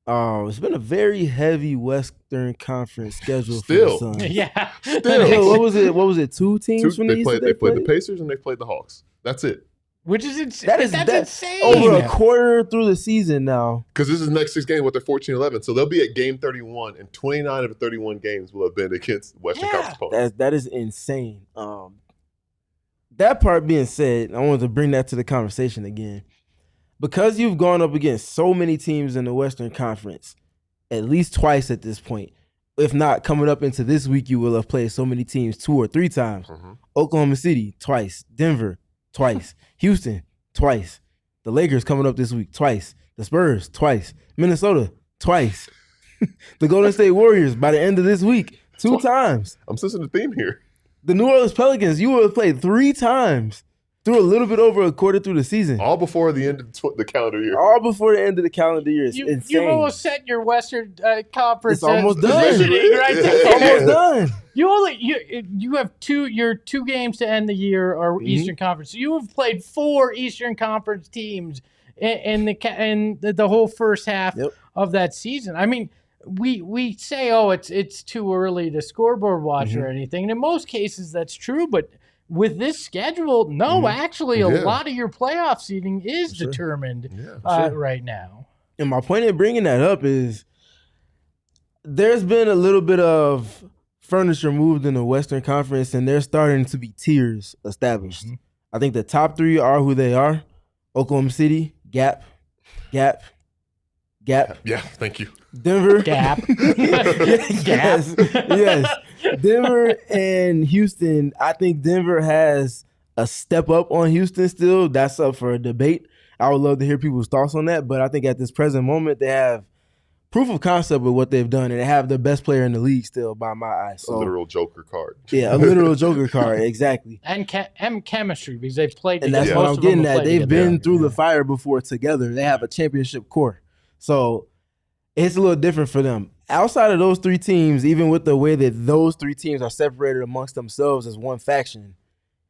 C: It's been a very heavy Western Conference schedule for the Suns.
A: Yeah.
C: Still. What was it? 2 teams from these?
B: They played the Pacers and they played the Hawks. That's it.
A: Which is insane. That's insane.
C: Over a quarter through the season now.
B: Because this is the next 6 games with their 14-11. So they'll be at game 31, and 29 of the 31 games will have been against Western Conference opponents.
C: That is insane. That part being said, I wanted to bring that to the conversation again. Because you've gone up against so many teams in the Western Conference, at least twice at this point, if not coming up into this week, you will have played so many teams 2 or 3 times. Mm-hmm. Oklahoma City, twice. Denver, twice. Houston, twice. The Lakers coming up this week, twice. The Spurs, twice. Minnesota, twice. The Golden State Warriors, by the end of this week, 2 times.
B: I'm sensing the theme here.
C: The New Orleans Pelicans, you will have played 3 times through a little bit over a quarter through the season.
B: All before the end of the calendar year.
C: All before the end of the calendar year. It's insane.
A: You almost set your Western Conference.
C: It's almost done.
A: Right there.
C: It's almost done.
A: You have your 2 games to end the year are Eastern Conference. So you have played 4 Eastern Conference teams in the whole first half of that season. I mean, we say, it's too early to scoreboard watch or anything. And in most cases, that's true, but with this schedule, actually, a lot of your playoff seeding is determined right now.
C: And my point in bringing that up is there's been a little bit of furniture moved in the Western Conference, and there's starting to be tiers established. Mm-hmm. I think the top 3 are who they are. Oklahoma City, Gap, Gap.
B: Yeah, thank you.
C: Denver.
A: Gap.
C: Yes. Yes. Denver and Houston. I think Denver has a step up on Houston still. That's up for a debate. I would love to hear people's thoughts on that. But I think at this present moment, they have proof of concept with what they've done, and they have the best player in the league still by my eyes. So,
B: A literal Joker card.
C: yeah, a literal Joker card, exactly.
A: And chemistry, because they've played
C: And
A: together.
C: that's what
A: Most
C: I'm
A: of them
C: getting
A: have
C: at.
A: played
C: They've
A: together.
C: been through the fire before together. They have a championship core. So it's a little different for them. Outside of those three teams, even with the way that those three teams are separated amongst themselves as one faction,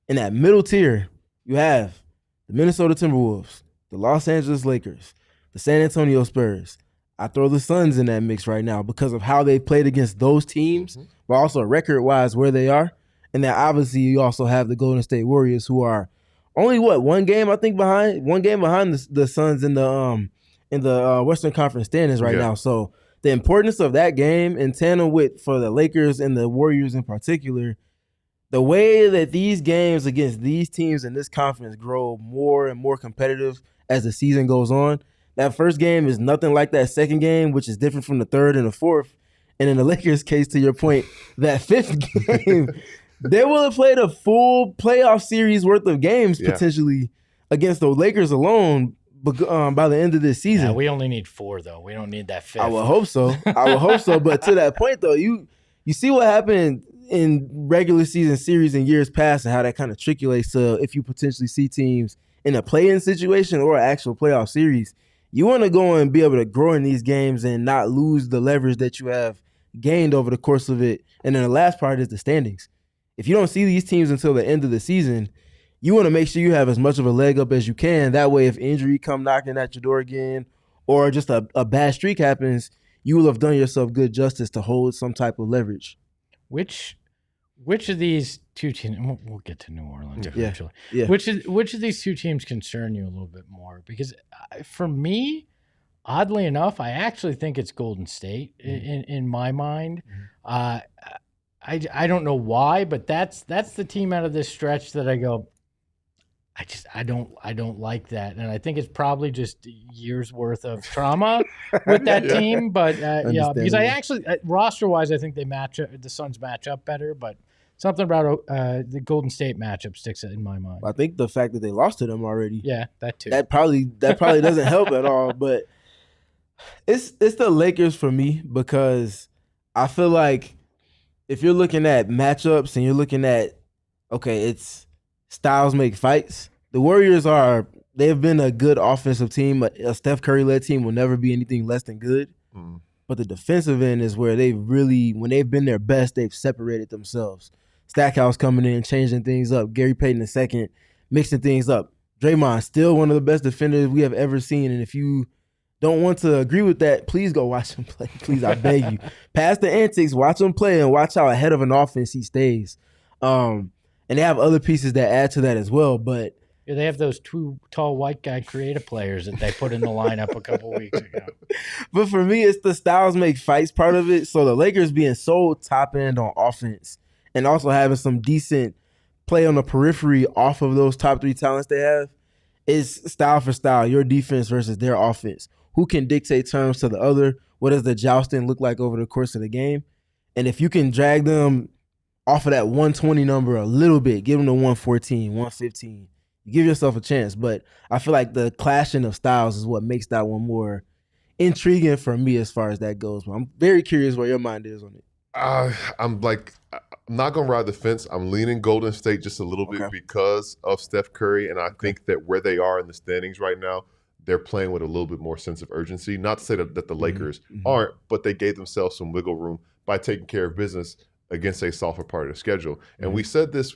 C: in that middle tier, you have the Minnesota Timberwolves, the Los Angeles Lakers, the San Antonio Spurs. I throw the Suns in that mix right now because of how they played against those teams, but also record-wise where they are. And then obviously you also have the Golden State Warriors, who are only one game behind the Suns in the Western Conference standings right now. So the importance of that game in tandem with for the Lakers and the Warriors in particular, the way that these games against these teams in this conference grow more and more competitive as the season goes on. That first game is nothing like that second game, which is different from the third and the fourth. And in the Lakers' case, to your point, that fifth game, they will have played a full playoff series worth of games potentially against the Lakers alone by the end of this season.
A: Yeah, we only need 4, though. We don't need that 5th.
C: I would hope so. But to that point, though, you see what happened in regular season series in years past and how that kind of trickulates to if you potentially see teams in a play-in situation or an actual playoff series. You want to go and be able to grow in these games and not lose the leverage that you have gained over the course of it. And then the last part is the standings. If you don't see these teams until the end of the season, you want to make sure you have as much of a leg up as you can. That way, if injury come knocking at your door again or just a bad streak happens, you will have done yourself good justice to hold some type of leverage.
A: Which of these two teams? We'll get to New Orleans eventually.
C: Yeah.
A: Which of these two teams concern you a little bit more? Because for me, oddly enough, I actually think it's Golden State in my mind. I don't know why, but that's the team out of this stretch that I go, I don't like that, and I think it's probably just years worth of trauma with that team. But yeah, because I actually roster wise, I think the Suns match up better, but something about the Golden State matchup sticks in my mind.
C: I think the fact that they lost to them already,
A: Yeah, that too.
C: that probably doesn't help at all. But it's the Lakers for me because I feel like if you're looking at matchups and you're looking at it's styles make fights. The Warriors they've been a good offensive team. A Steph Curry-led team will never be anything less than good. But the defensive end is where when they've been their best, they've separated themselves. Stackhouse coming in, changing things up. Gary Payton II, mixing things up. Draymond, still one of the best defenders we have ever seen. And if you don't want to agree with that, please go watch him play. Please, I beg you. Past the antics, watch him play and watch how ahead of an offense he stays. And they have other pieces that add to that as well. But
A: yeah, they have those 2 tall white guy creative players that they put in the lineup a couple weeks ago.
C: But for me, it's the styles make fights part of it. So the Lakers being so top end on offense and also having some decent play on the periphery off of those top 3 talents they have is style for style, your defense versus their offense. Who can dictate terms to the other? What does the jousting look like over the course of the game? And if you can drag them off of that 120 number a little bit, give them the 114, 115. You give yourself a chance. But I feel like the clashing of styles is what makes that one more intriguing for me as far as that goes. But I'm very curious where your mind is on it.
B: I'm not going to ride the fence. I'm leaning Golden State just a little bit because of Steph Curry. And I think that where they are in the standings right now, they're playing with a little bit more sense of urgency. Not to say that the Lakers aren't, but they gave themselves some wiggle room by taking care of business against a softer part of the schedule. And we said this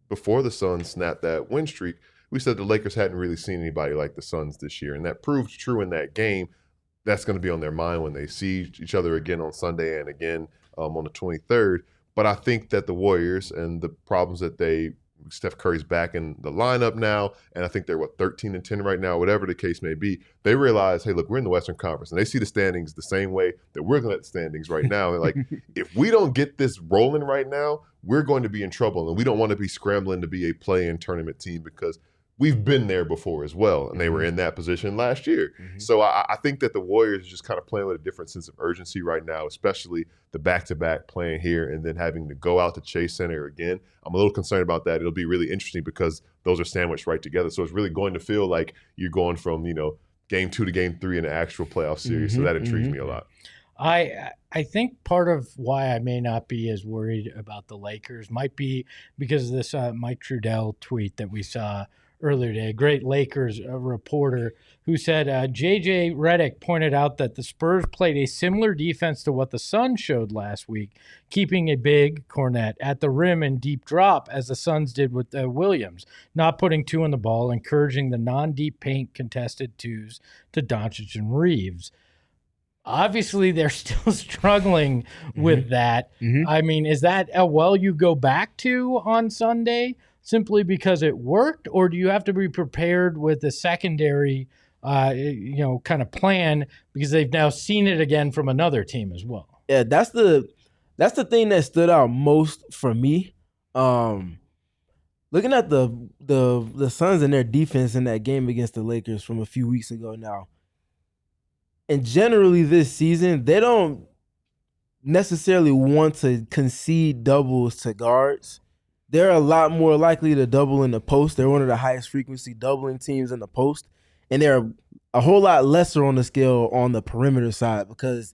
B: before the Suns snapped that win streak, we said the Lakers hadn't really seen anybody like the Suns this year. And that proved true in that game. That's going to be on their mind when they see each other again on Sunday and again on the 23rd. But I think that the Warriors and the problems that Steph Curry's back in the lineup now, and I think they're 13-10 right now, whatever the case may be. They realize, hey, look, we're in the Western Conference, and they see the standings the same way that we're looking at the standings right now. And like, if we don't get this rolling right now, we're going to be in trouble, and we don't want to be scrambling to be a play-in tournament team because we've been there before as well, and they were in that position last year. So I think that the Warriors are just kind of playing with a different sense of urgency right now, especially the back-to-back playing here and then having to go out to Chase Center again. I'm a little concerned about that. It'll be really interesting because those are sandwiched right together. So it's really going to feel like you're going from, game 2 to game 3 in an actual playoff series. So that intrigues me a lot.
A: I think part of why I may not be as worried about the Lakers might be because of this Mike Trudell tweet that we saw earlier today, a great Lakers reporter who said J.J. Redick pointed out that the Spurs played a similar defense to what the Suns showed last week, keeping a big Cornet at the rim and deep drop as the Suns did with Williams, not putting two on the ball, encouraging the non-deep paint contested twos to Doncic and Reeves. Obviously, they're still struggling with that. I mean, is that a well you go back to on Sunday simply because it worked, or do you have to be prepared with the secondary, kind of plan because they've now seen it again from another team as well?
C: Yeah, that's the thing that stood out most for me. Looking at the Suns and their defense in that game against the Lakers from a few weeks ago now. And generally this season, they don't necessarily want to concede doubles to guards. They're a lot more likely to double in the post. They're one of the highest frequency doubling teams in the post. And they're a whole lot lesser on the scale on the perimeter side because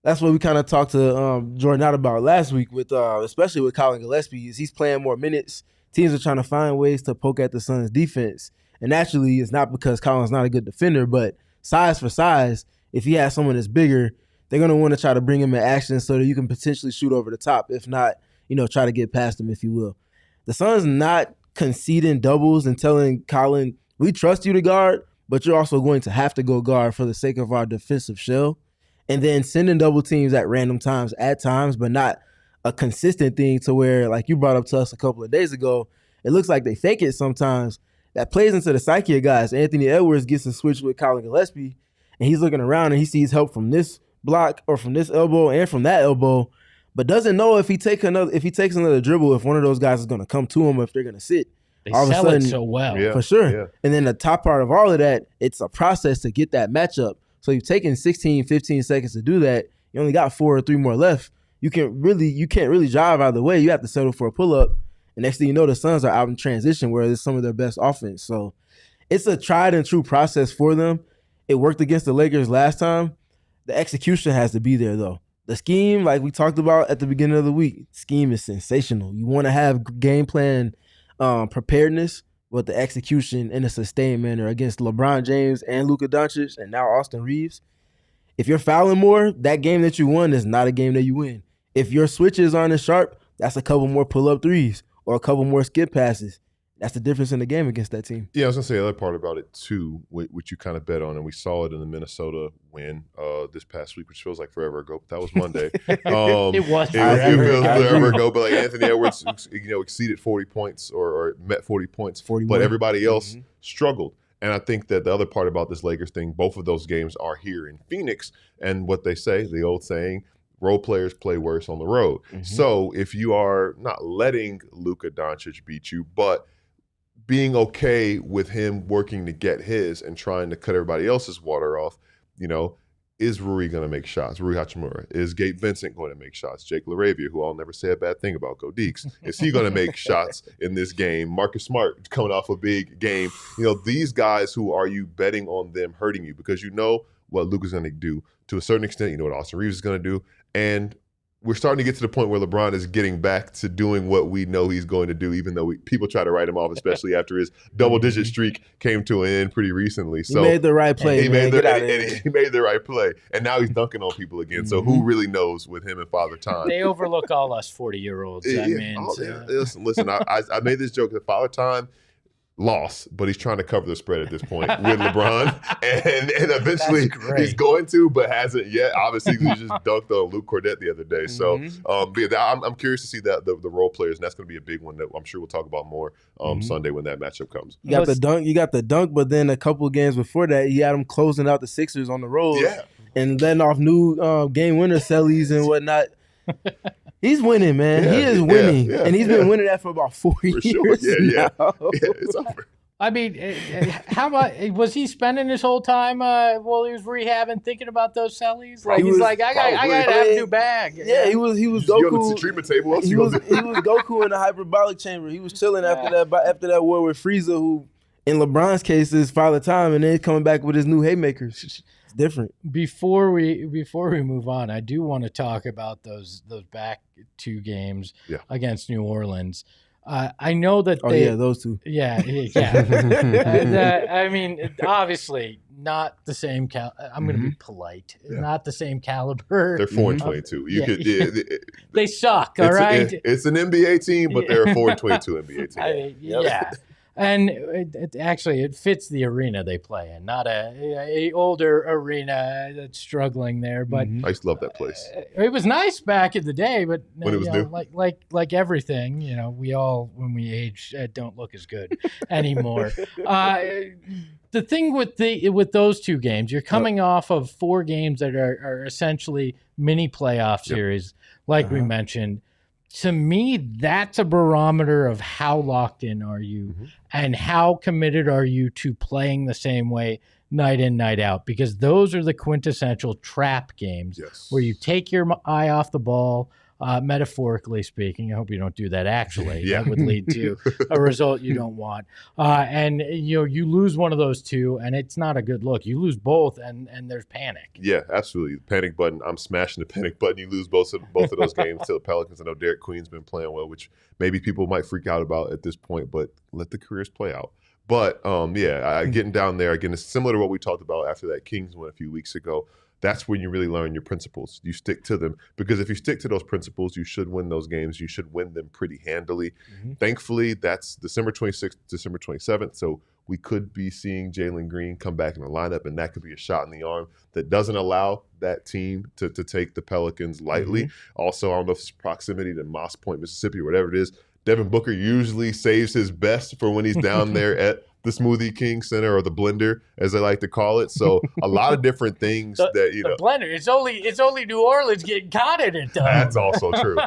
C: that's what we kind of talked to Jordan out about last week with especially with Colin Gillespie is he's playing more minutes. Teams are trying to find ways to poke at the Suns' defense. And naturally, it's not because Colin's not a good defender, but size for size, if he has someone that's bigger, they're going to want to try to bring him in action so that you can potentially shoot over the top. If not, try to get past him, if you will. The Suns not conceding doubles and telling Colin, we trust you to guard, but you're also going to have to go guard for the sake of our defensive shell. And then sending double teams at random times at times, but not a consistent thing to where, like you brought up to us a couple of days ago, it looks like they fake it sometimes. That plays into the psyche of guys. Anthony Edwards gets a switch with Colin Gillespie, and he's looking around and he sees help from this block or from this elbow and from that elbow, but doesn't know if he takes another dribble, if one of those guys is going to come to him, or if they're going to sit.
A: They sell it so well.
B: Yeah,
C: for sure.
B: Yeah.
C: And then the top part of all of that, it's a process to get that matchup. So you've taken 16, 15 seconds to do that. You only got 4 or 3 more left. You can't really drive either way. You have to settle for a pull-up. And next thing you know, the Suns are out in transition where it's some of their best offense. So it's a tried and true process for them. It worked against the Lakers last time. The execution has to be there, though. The scheme, like we talked about at the beginning of the week, scheme is sensational. You want to have game plan preparedness, but the execution in a sustained manner against LeBron James and Luka Doncic and now Austin Reeves. If you're fouling more, that game that you won is not a game that you win. If your switches aren't as sharp, that's a couple more pull-up threes or a couple more skip passes. That's the difference in the game against that team.
B: Yeah, I was going to say the other part about it, too, which you kind of bet on, and we saw it in the Minnesota win this past week, which feels like forever ago, but that was Monday.
A: It was
B: It feels forever ago, but like Anthony Edwards exceeded 40 points or met 40 points, 41. But everybody else struggled. And I think that the other part about this Lakers thing, both of those games are here in Phoenix, and what they say, the old saying, role players play worse on the road. So if you are not letting Luka Doncic beat you, but being okay with him working to get his and trying to cut everybody else's water off, is Rui going to make shots? Rui Hachimura. Is Gabe Vincent going to make shots? Jake LaRavia, who I'll never say a bad thing about, go Deeks. Is he going to make shots in this game? Marcus Smart coming off a big game. These guys who are you betting on them hurting you because you know what Luka's going to do. To a certain extent, you know what Austin Reeves is going to do. And we're starting to get to the point where LeBron is getting back to doing what we know he's going to do, even though people try to write him off, especially after his double-digit streak came to an end pretty recently. So
C: he made the right play.
B: He made the right play, and now he's dunking on people again. So who really knows with him and Father Time?
A: They overlook all us 40-year-olds.
B: Listen. I made this joke that Father Time lost, but he's trying to cover the spread at this point with LeBron, and eventually he's going to, but hasn't yet. Obviously, he just dunked on Luke Cornett the other day. So I'm curious to see that the role players, and that's going to be a big one that I'm sure we'll talk about more Sunday when that matchup comes.
C: You got the dunk, but then a couple of games before that, you had him closing out the Sixers on the road, and letting off new game winner sellies and whatnot. He's winning, man. He is winning. And he's been winning that for about 4 years.
B: Sure. Yeah. It's over.
A: I mean, how much was he spending his whole time while he was rehabbing, thinking about those cellies? Like he's like, I got to have a new bag.
C: Yeah, he was
B: You
C: Goku.
B: on the treatment table. What else
C: He
B: you
C: was
B: gonna do?
C: Goku in the hyperbolic chamber. He was chilling after that war with Frieza, who in LeBron's case is Father Time, and then coming back with his new haymakers. It's different.
A: Before we move on, I do want to talk about those back 2 games against New Orleans. I know that
C: those two.
A: Yeah. I mean, obviously not the same. I'm going to be polite. Not the same caliber.
B: They're 4-22.
A: They suck. All right.
B: It's an NBA team, but they're a 4-22 NBA team.
A: I mean, yeah. And it fits the arena they play in, not a older arena that's struggling there. But
B: I used to love that place.
A: It was nice back in the day, but
B: when it was new,
A: like everything, we all when we age don't look as good anymore. The thing with those 2 games, you're coming off of 4 games that are essentially mini playoff series, like we mentioned. To me, that's a barometer of how locked in are you and how committed are you to playing the same way night in, night out, because those are the quintessential trap games where you take your eye off the ball, metaphorically speaking. I hope you don't do that actually. That would lead to a result you don't want. And you lose one of those 2 and it's not a good look. You lose both and there's panic.
B: Yeah, absolutely. Panic button. I'm smashing the panic button. You lose both of those games to the Pelicans. I know Derek Queen's been playing well, which maybe people might freak out about at this point, but let the careers play out. But getting down there again, it's similar to what we talked about after that Kings win a few weeks ago. That's when you really learn your principles. You stick to them, because if you stick to those principles, you should win those games. You should win them pretty handily. Thankfully, that's December 26th, December 27th. So we could be seeing Jalen Green come back in the lineup, and that could be a shot in the arm that doesn't allow that team to take the Pelicans lightly. Also, I don't know if it's proximity to Moss Point, Mississippi, or whatever it is. Devin Booker usually saves his best for when he's down there at the Smoothie King Center, or the Blender, as they like to call it. So a lot of different things
A: the Blender. It's only New Orleans getting caught in it, though.
B: That's also true.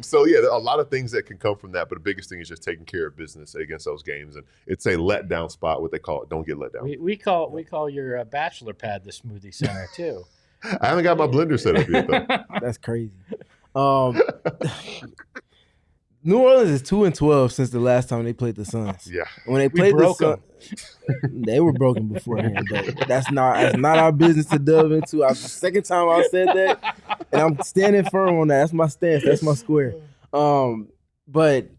B: So a lot of things that can come from that. But the biggest thing is just taking care of business against those games, and it's a letdown spot, what they call it. Don't get let down.
A: We call your bachelor pad the Smoothie Center too.
B: I haven't got my blender set up yet, though.
C: That's crazy. New Orleans is 2-12 since the last time they played the Suns.
B: Yeah,
C: when they played the Suns, they were broken beforehand. But that's not our business to delve into. The second time I said that, and I'm standing firm on that. That's my stance. That's my square. But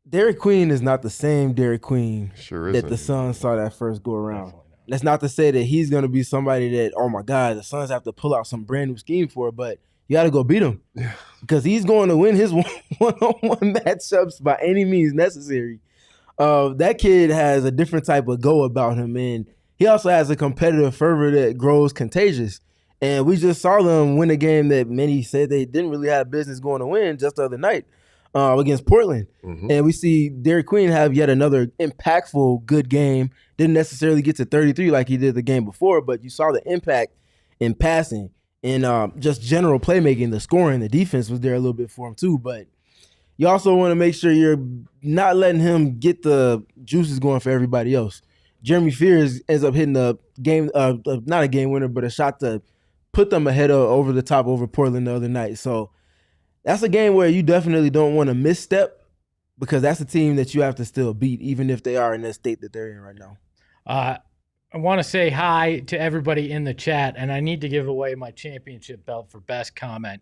C: Derek Queen is not the same Derek Queen that the Suns saw that first go around. That's not to say that he's going to be somebody that, oh my God, the Suns have to pull out some brand new scheme for, but you got to go beat him, because he's going to win his one-on-one matchups by any means necessary. That kid has a different type of go about him, and he also has a competitive fervor that grows contagious. And we just saw them win a game that many said they didn't really have business going to win just the other night against Portland. And we see Derek Queen have yet another impactful good game. Didn't necessarily get to 33 like he did the game before, but you saw the impact in passing. And just general playmaking, the scoring, the defense was there a little bit for him too. But you also want to make sure you're not letting him get the juices going for everybody else. Jeremy Fears ends up hitting a game, not a game winner, but a shot to put them ahead over the top over Portland the other night. So that's a game where you definitely don't want to misstep, because that's a team that you have to still beat, even if they are in the state that they're in right now.
A: I want to say hi to everybody in the chat, and I need to give away my championship belt for best comment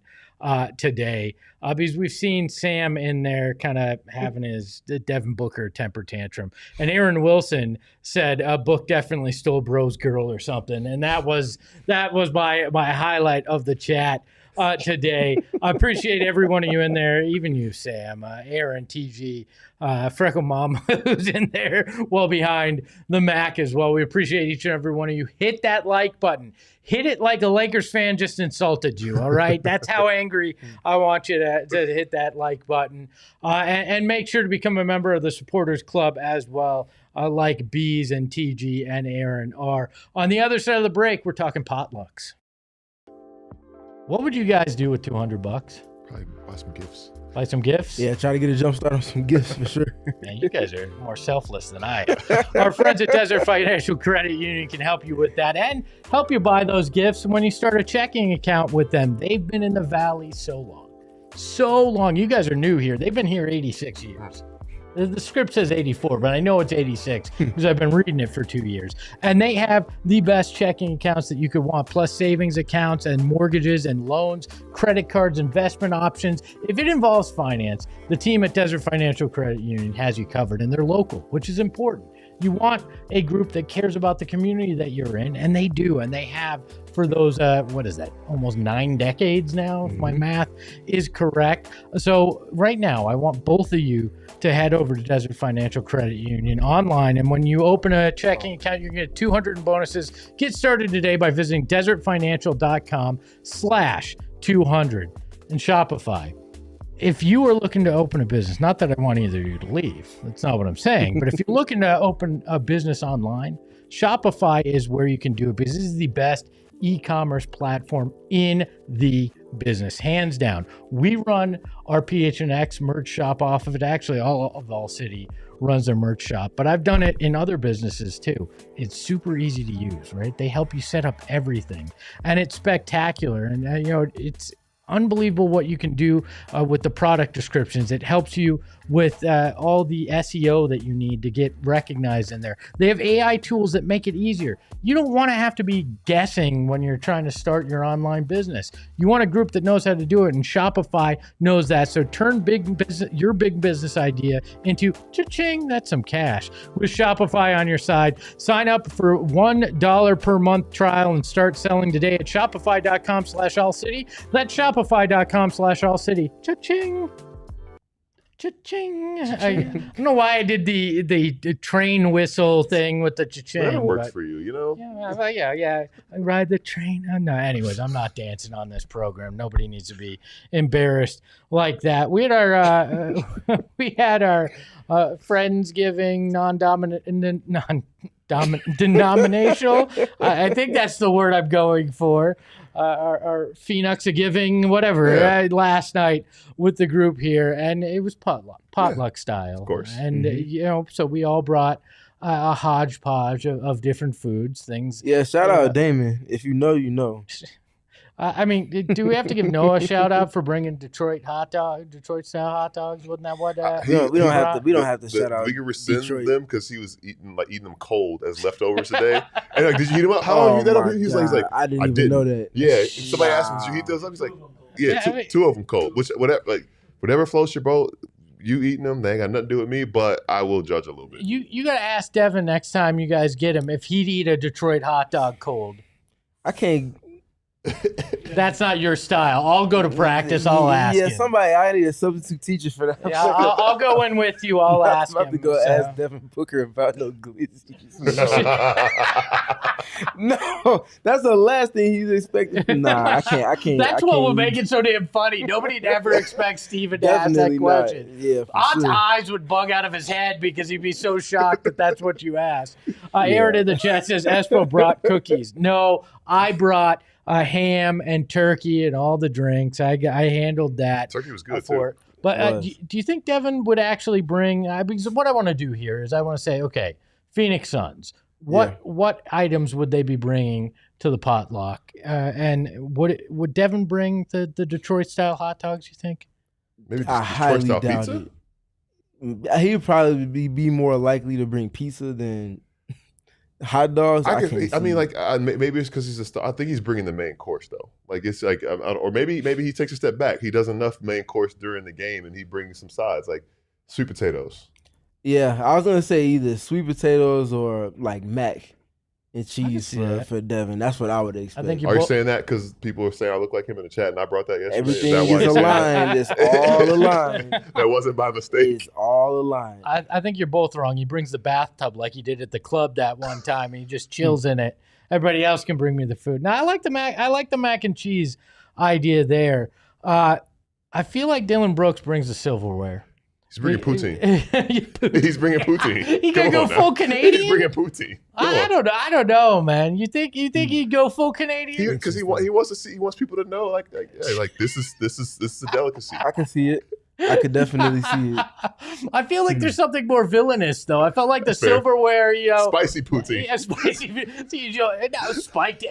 A: today, because we've seen Sam in there kind of having his Devin Booker temper tantrum, and Aaron Wilson said Book definitely stole bro's girl or something, and that was my highlight of the chat today. I appreciate every one of you in there, even you, Sam, Aaron, TG, Freckle Mom, who's in there well behind the Mac as well. We appreciate each and every one of you. Hit that like button. Hit it like a Lakers fan just insulted you, all right? That's how angry I want you to hit that like button. And make sure to become a member of the Supporters Club as well, like Bees and TG and Aaron are. On the other side of the break, we're talking potlucks. What would you guys do with $200?
B: Probably buy some gifts.
A: Buy some gifts?
C: Yeah, try to get a jump start on some gifts for sure.
A: Man, you guys are more selfless than I am. Our friends at Desert Financial Credit Union can help you with that and help you buy those gifts when you start a checking account with them. They've been in the Valley so long. So long. You guys are new here. They've been here 86 years. The script says 84, but I know it's 86 because I've been reading it for 2 years. And they have the best checking accounts that you could want, plus savings accounts and mortgages and loans, credit cards, investment options. If it involves finance, the team at Desert Financial Credit Union has you covered, and they're local, which is important. You want a group that cares about the community that you're in, and they do, and they have for those, what is that, almost 9 decades now, if my math is correct. So right now, I want both of you to head over to Desert Financial Credit Union online, and when you open a checking account, you're going to get 200 in bonuses. Get started today by visiting desertfinancial.com/200 and Shopify. If you are looking to open a business, not that I want either of you to leave, that's not what I'm saying, but if you're looking to open a business online, Shopify is where you can do it because this is the best e-commerce platform in the business, hands down. We run our PHNX merch shop off of it. Actually, all of ALLCITY runs their merch shop, but I've done it in other businesses too. It's super easy to use, right? They help you set up everything, and it's spectacular. And it's unbelievable what you can do with the product descriptions. It helps you with all the SEO that you need to get recognized in there. They have AI tools that make it easier. You don't want to have to be guessing when you're trying to start your online business. You want a group that knows how to do it, and Shopify knows that. So turn your big business idea into cha-ching, that's some cash. With Shopify on your side, sign up for $1 per month trial and start selling today at shopify.com/allcity. That's shopify.com/allcity. Cha-ching. Cha-ching. I don't know why I did the train whistle thing with the cha-ching.
B: Whatever works for you, you know?
A: Yeah. I ride the train. Oh, no, anyways, I'm not dancing on this program. Nobody needs to be embarrassed like that. We had our Friendsgiving non-denominational. I think that's the word I'm going for. Our Phoenix giving, whatever, last night with the group here, and it was potluck style,
B: of course.
A: And so we all brought a hodgepodge of different foods, things.
C: Yeah, shout out Damon. If you know, you know.
A: I mean, do we have to give Noah a shout out for bringing Detroit style hot dogs? Wasn't that what?
C: We don't have to shout out.
B: We can rescind
C: Detroit.
B: them because he was eating them cold as leftovers today. And like, did you heat them up? How long you heat that up? He's like,
C: I didn't even know that.
B: Yeah, somebody asked him, did you heat those up? He's like, yeah, two of them cold. Whatever floats your boat. You eating them, they ain't got nothing to do with me, but I will judge a little bit.
A: You got to ask Devin next time you guys get him if he'd eat a Detroit hot dog cold.
C: I can't.
A: That's not your style. I'll go to practice. I'll ask him.
C: I need a substitute teacher for that.
A: Yeah, I'll go in with you. I'll ask him.
C: I'm about to go ask Devin Booker about no glizzies. No, that's the last thing he's expecting. Nah, I can't.
A: That's what will make it so damn funny. Nobody'd ever expect Steven to ask that question.
C: Yeah,
A: Odds eyes would bug out of his head because he'd be so shocked that that's what you asked. Aaron in the chat says Espo brought cookies. No, I brought ham and turkey and all the drinks. I handled that.
B: Turkey was good too.
A: But do you think Devin would actually bring? Because what I want to do here is I want to say, okay, Phoenix Suns. What items would they be bringing to the potluck? And would Devin bring the Detroit style hot dogs? You think?
B: Maybe
C: I highly
B: Detroit
C: doubt
B: style pizza.
C: it. He would probably be more likely to bring pizza than hot dogs.
B: Maybe it's because he's a star. I think he's bringing the main course though. Like it's like, or maybe he takes a step back. He does enough main course during the game, and he brings some sides like sweet potatoes.
C: Yeah, I was gonna say either sweet potatoes or like mac and cheese for Devin. That's what I would expect.
A: I think
B: Are you saying that because people are saying I look like him in the chat, and I brought that yesterday?
C: Everything is aligned. It's all aligned.
B: That wasn't by mistake.
C: It's all aligned.
A: I think you're both wrong. He brings the bathtub like he did at the club that one time, and he just chills in it. Everybody else can bring me the food. Now I like the mac and cheese idea there. I feel like Dylan Brooks brings the silverware.
B: He's bringing poutine. He's bringing poutine.
A: He gonna go full Canadian.
B: He's bringing poutine.
A: I don't know, man. You think he'd go full Canadian?
B: Because he wants to see. He wants people to know, like this is a delicacy.
C: I can see it. I could definitely see it.
A: I feel like there's something more villainous, though. I felt like the silverware,
B: Spicy poutine.
A: Yeah, spicy.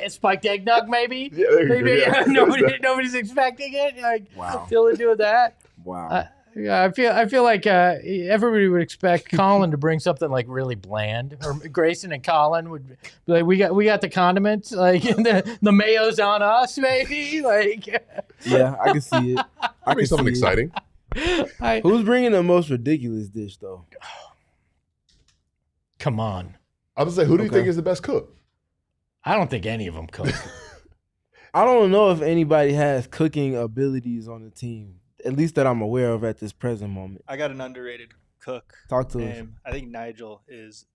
A: Spiked eggnog, maybe.
B: Yeah, there you go. Yeah.
A: Nobody's expecting it. Like,
C: Wow.
A: Dylan doing that.
C: Wow.
A: Yeah, I feel like everybody would expect Colin to bring something like really bland, or Grayson and Colin would be like, we got the condiments, like the mayo's on us, maybe. Like,
C: Yeah, I can see it. I can
B: Something
C: see
B: exciting.
C: it. Who's bringing the most ridiculous dish though?
A: Come on,
B: I was like, who do you
C: Okay.
B: think is the best cook?
A: I don't think any of them cook.
C: I don't know if anybody has cooking abilities on the team, at least that I'm aware of at this present moment.
G: I got an underrated cook.
C: Talk to us.
G: And I think Nigel is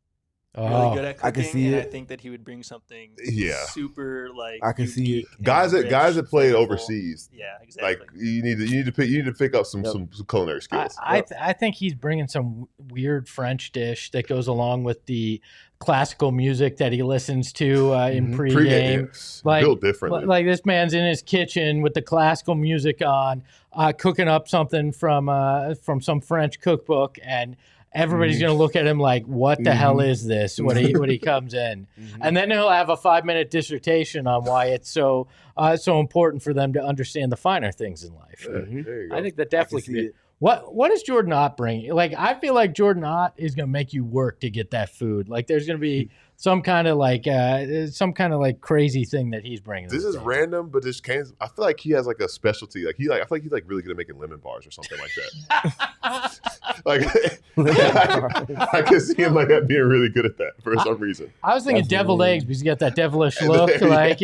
A: Oh,
G: really good at cooking.
C: I can see
G: and
C: it.
G: I think that he would bring something
B: Yeah.
G: super like
C: I can see it.
G: unique and
B: Guys
G: rich,
B: that played
G: flavorful.
B: overseas,
G: Yeah, exactly.
B: like you need to pick up some
C: Yep.
B: some culinary skills.
A: I think he's bringing some weird French dish that goes along with the classical music that he listens to in pregame.
B: Yes.
A: Like-
B: Built differently.
A: Like this man's in his kitchen with the classical music on, cooking up something from some French cookbook, and everybody's gonna look at him like, "What the hell is this?" when he comes in, and then he'll have a 5-minute dissertation on why it's so important for them to understand the finer things in life.
B: Yeah, there you go.
A: I think that definitely
C: see
A: could be.
C: it.
A: What is Jordan Ott bringing? Like, I feel like Jordan Ott is going to make you work to get that food. Like, there's going to be some kind of like crazy thing that he's bringing. to
B: This
A: the
B: is
A: table.
B: random, but this I feel like he has like a specialty. I feel like he's like really good at making lemon bars or something like that. Like I can see him like that being really good at that for some reason.
A: I was thinking
C: That's
A: deviled
C: hilarious.
A: eggs because you got that devilish look.
B: Yeah.
A: Like,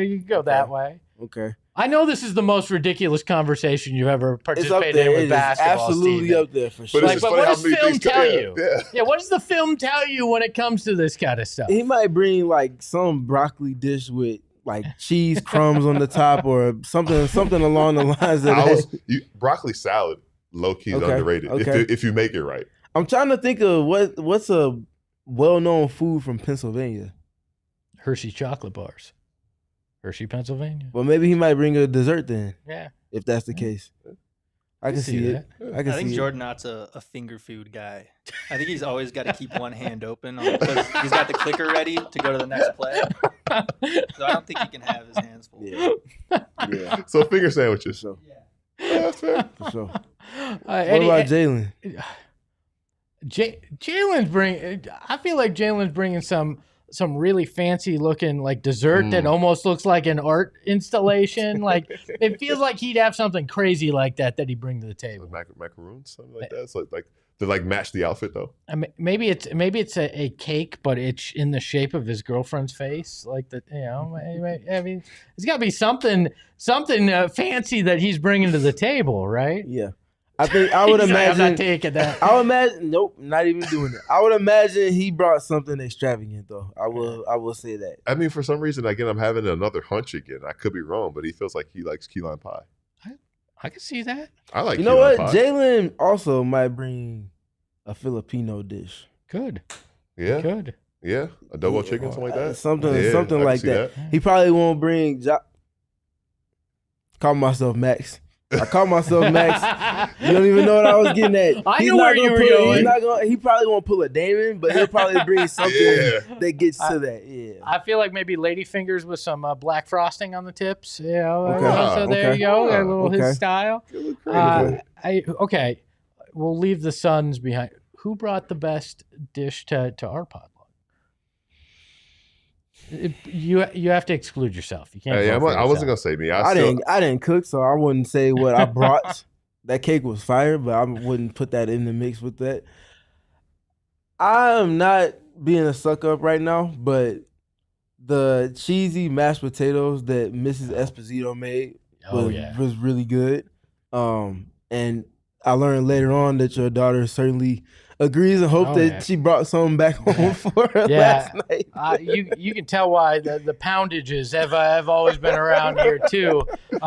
A: you can go that way.
C: Okay.
A: I know this is the most ridiculous conversation you've ever
C: It's up
A: participated
C: there.
A: in
C: It
A: with
C: is
A: basketball.
C: absolutely
A: Steven.
C: up there for
B: But
C: sure.
B: it's
A: Like,
B: just
A: but
B: funny
A: what
B: how
A: does
B: many
A: film
B: things
A: tell
B: yeah,
A: you?
B: Yeah.
A: Yeah, what does the film tell you when it comes to this kind of stuff?
C: He might bring like some broccoli dish with like cheese crumbs on the top or something along the lines of that.
B: Broccoli salad, low key is
C: Okay,
B: underrated
C: okay.
B: if you make it right.
C: I'm trying to think of what's a well-known food from Pennsylvania.
A: Hershey chocolate bars. Hershey, Pennsylvania.
C: Well, maybe he might bring a dessert then,
A: Yeah.
C: if that's the case. I can see it. I can
G: I think
C: see
G: Jordan Ott's a finger food guy. I think he's always got to keep one hand open because he's got the clicker ready to go to the next play. So I don't think he can have his hands full.
C: it. Yeah,
B: So finger sandwiches.
C: for sure.
B: Yeah, that's fair.
C: For sure. What
A: What
C: about Jalen?
A: Jalen's bring? I feel like Jalen's bringing some really fancy looking like dessert that almost looks like an art installation. Like it feels like he'd have something crazy like that he'd bring to the table.
B: Macaroons, something like that. So like to like match the outfit though.
A: I mean, maybe it's a cake, but it's in the shape of his girlfriend's face. Like that, I mean, it's got to be something fancy that he's bringing to the table, right?
C: Yeah. I think I would
A: He's like, I'm
C: imagine.
A: not taking that.
C: I would imagine. Nope, not even doing it. I would imagine he brought something extravagant though. I will say that.
B: I mean, for some reason, again, I'm having another hunch again. I could be wrong, but he feels like he likes key lime pie.
A: I can see that.
B: I like
C: You
B: key
C: know
B: lime
C: what?
B: pie.
C: Jalen also might bring a Filipino dish.
A: Good.
B: Yeah,
A: Good.
B: yeah, a double chicken, something like that.
C: Something
B: Yeah, I can
C: like
B: see
C: that. He probably won't bring. Call myself Max. I call myself Max. You don't even know what I was getting at.
A: I
C: He's
A: knew
C: not
A: where you
C: gonna
A: were
C: put-
A: going.
C: He probably won't pull a Damon, but he'll probably bring something
B: Yeah.
C: that gets to that. Yeah.
A: I feel like maybe ladyfingers with some black frosting on the tips. You know,
C: Okay.
A: so there
C: Okay.
A: you go. A little
C: Okay.
A: his style. Okay, we'll leave the Suns behind. Who brought the best dish to our potluck? You have to exclude yourself. You can't.
B: Yeah,
A: vote for
B: I wasn't gonna
A: yourself.
B: say me.
C: I didn't cook, so I wouldn't say what I brought. That cake was fire, but I wouldn't put that in the mix with that. I'm not being a suck up right now, but the cheesy mashed potatoes that Mrs. Esposito made was really good. And I learned later on that your daughter certainly agrees and hope that she brought something back home for her last night.
A: You can tell why the poundages have always been around here too.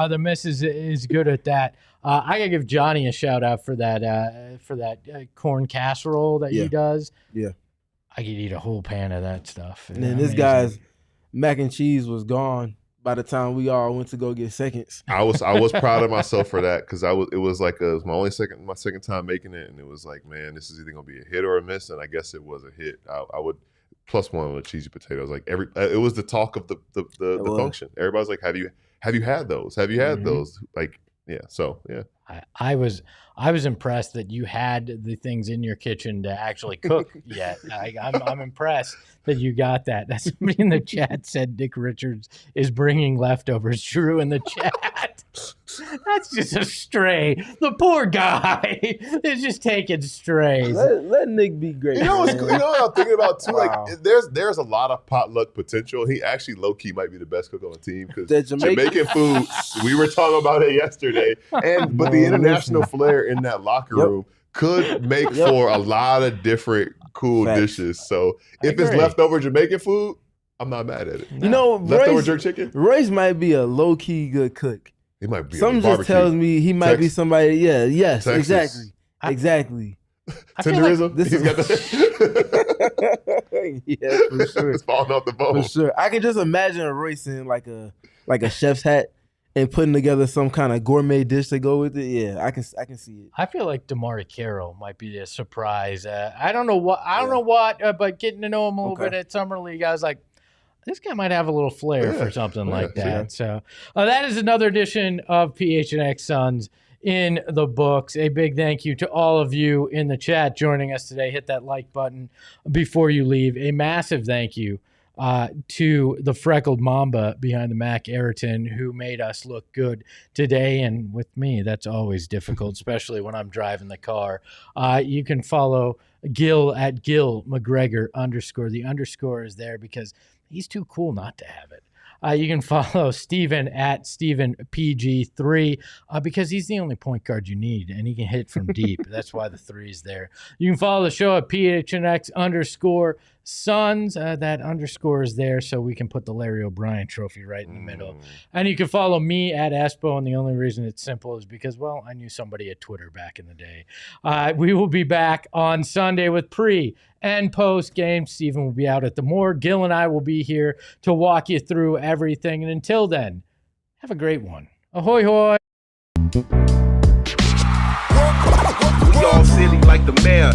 A: The missus is good at that. I gotta give Johnny a shout out for that corn casserole that he does.
C: Yeah,
A: I could eat a whole pan of that stuff.
C: and then this guy's mac and cheese was gone by the time we all went to go get seconds.
B: I was proud of myself for that because it was my second time making it, and it was like, man, this is either gonna be a hit or a miss, and I guess it was a hit. I would +1 on the cheesy potatoes. Like it was the talk of the function. Everybody's like, have you had those? Have you had those? Like, yeah. So yeah.
A: I was impressed that you had the things in your kitchen to actually cook yet. I'm impressed that you got that. That's somebody in the chat said Dick Richards is bringing leftovers. Drew in the chat. That's just a stray. The poor guy is just taking strays.
C: Let Nick be great.
B: You know what I'm thinking about too?
C: Wow.
B: Like there's a lot of potluck potential. He actually low key might be the best cook on the team because Jamaican food. We were talking about it yesterday, but the international flair in that locker room could make for a lot of different cool dishes. So if it's leftover Jamaican food, I'm not mad at it.
C: You know,
B: leftover jerk chicken.
C: Royce might be a low key good cook.
B: He might be.
C: Something just tells me he might be somebody. Yeah. Yes.
B: Texas.
C: Exactly.
B: Tenderism.
C: Like
B: he's got
C: the. Yeah, for sure.
B: It's falling off the bone.
C: For sure. I can just imagine Royce in like a chef's hat and putting together some kind of gourmet dish to go with it. Yeah, I can see it.
A: I feel like Damari Carroll might be a surprise. I don't know what, but getting to know him a little bit at Summer League, I was like, this guy might have a little flair for something like that. Yeah. So that is another edition of PHNX Suns in the books. A big thank you to all of you in the chat joining us today. Hit that like button before you leave. A massive thank you to the freckled Mamba behind the Mac Ayrton, who made us look good today. And with me, that's always difficult, especially when I'm driving the car. You can follow Gil at Gil McGregor _. The underscore is there because he's too cool not to have it. You can follow Steven at StevenPG3 because he's the only point guard you need, and he can hit from deep. That's why the 3 is there. You can follow the show at PHNX _Suns. That underscore is there so we can put the Larry O'Brien trophy right in the middle. And you can follow me at Espo, and the only reason it's simple is because, well, I knew somebody at Twitter back in the day. We will be back on Sunday with pre- and post-game. Steven will be out at the morgue. Gil and I will be here to walk you through everything. And until then, have a great one. Ahoy, hoy.
H: We all silly like the mayor.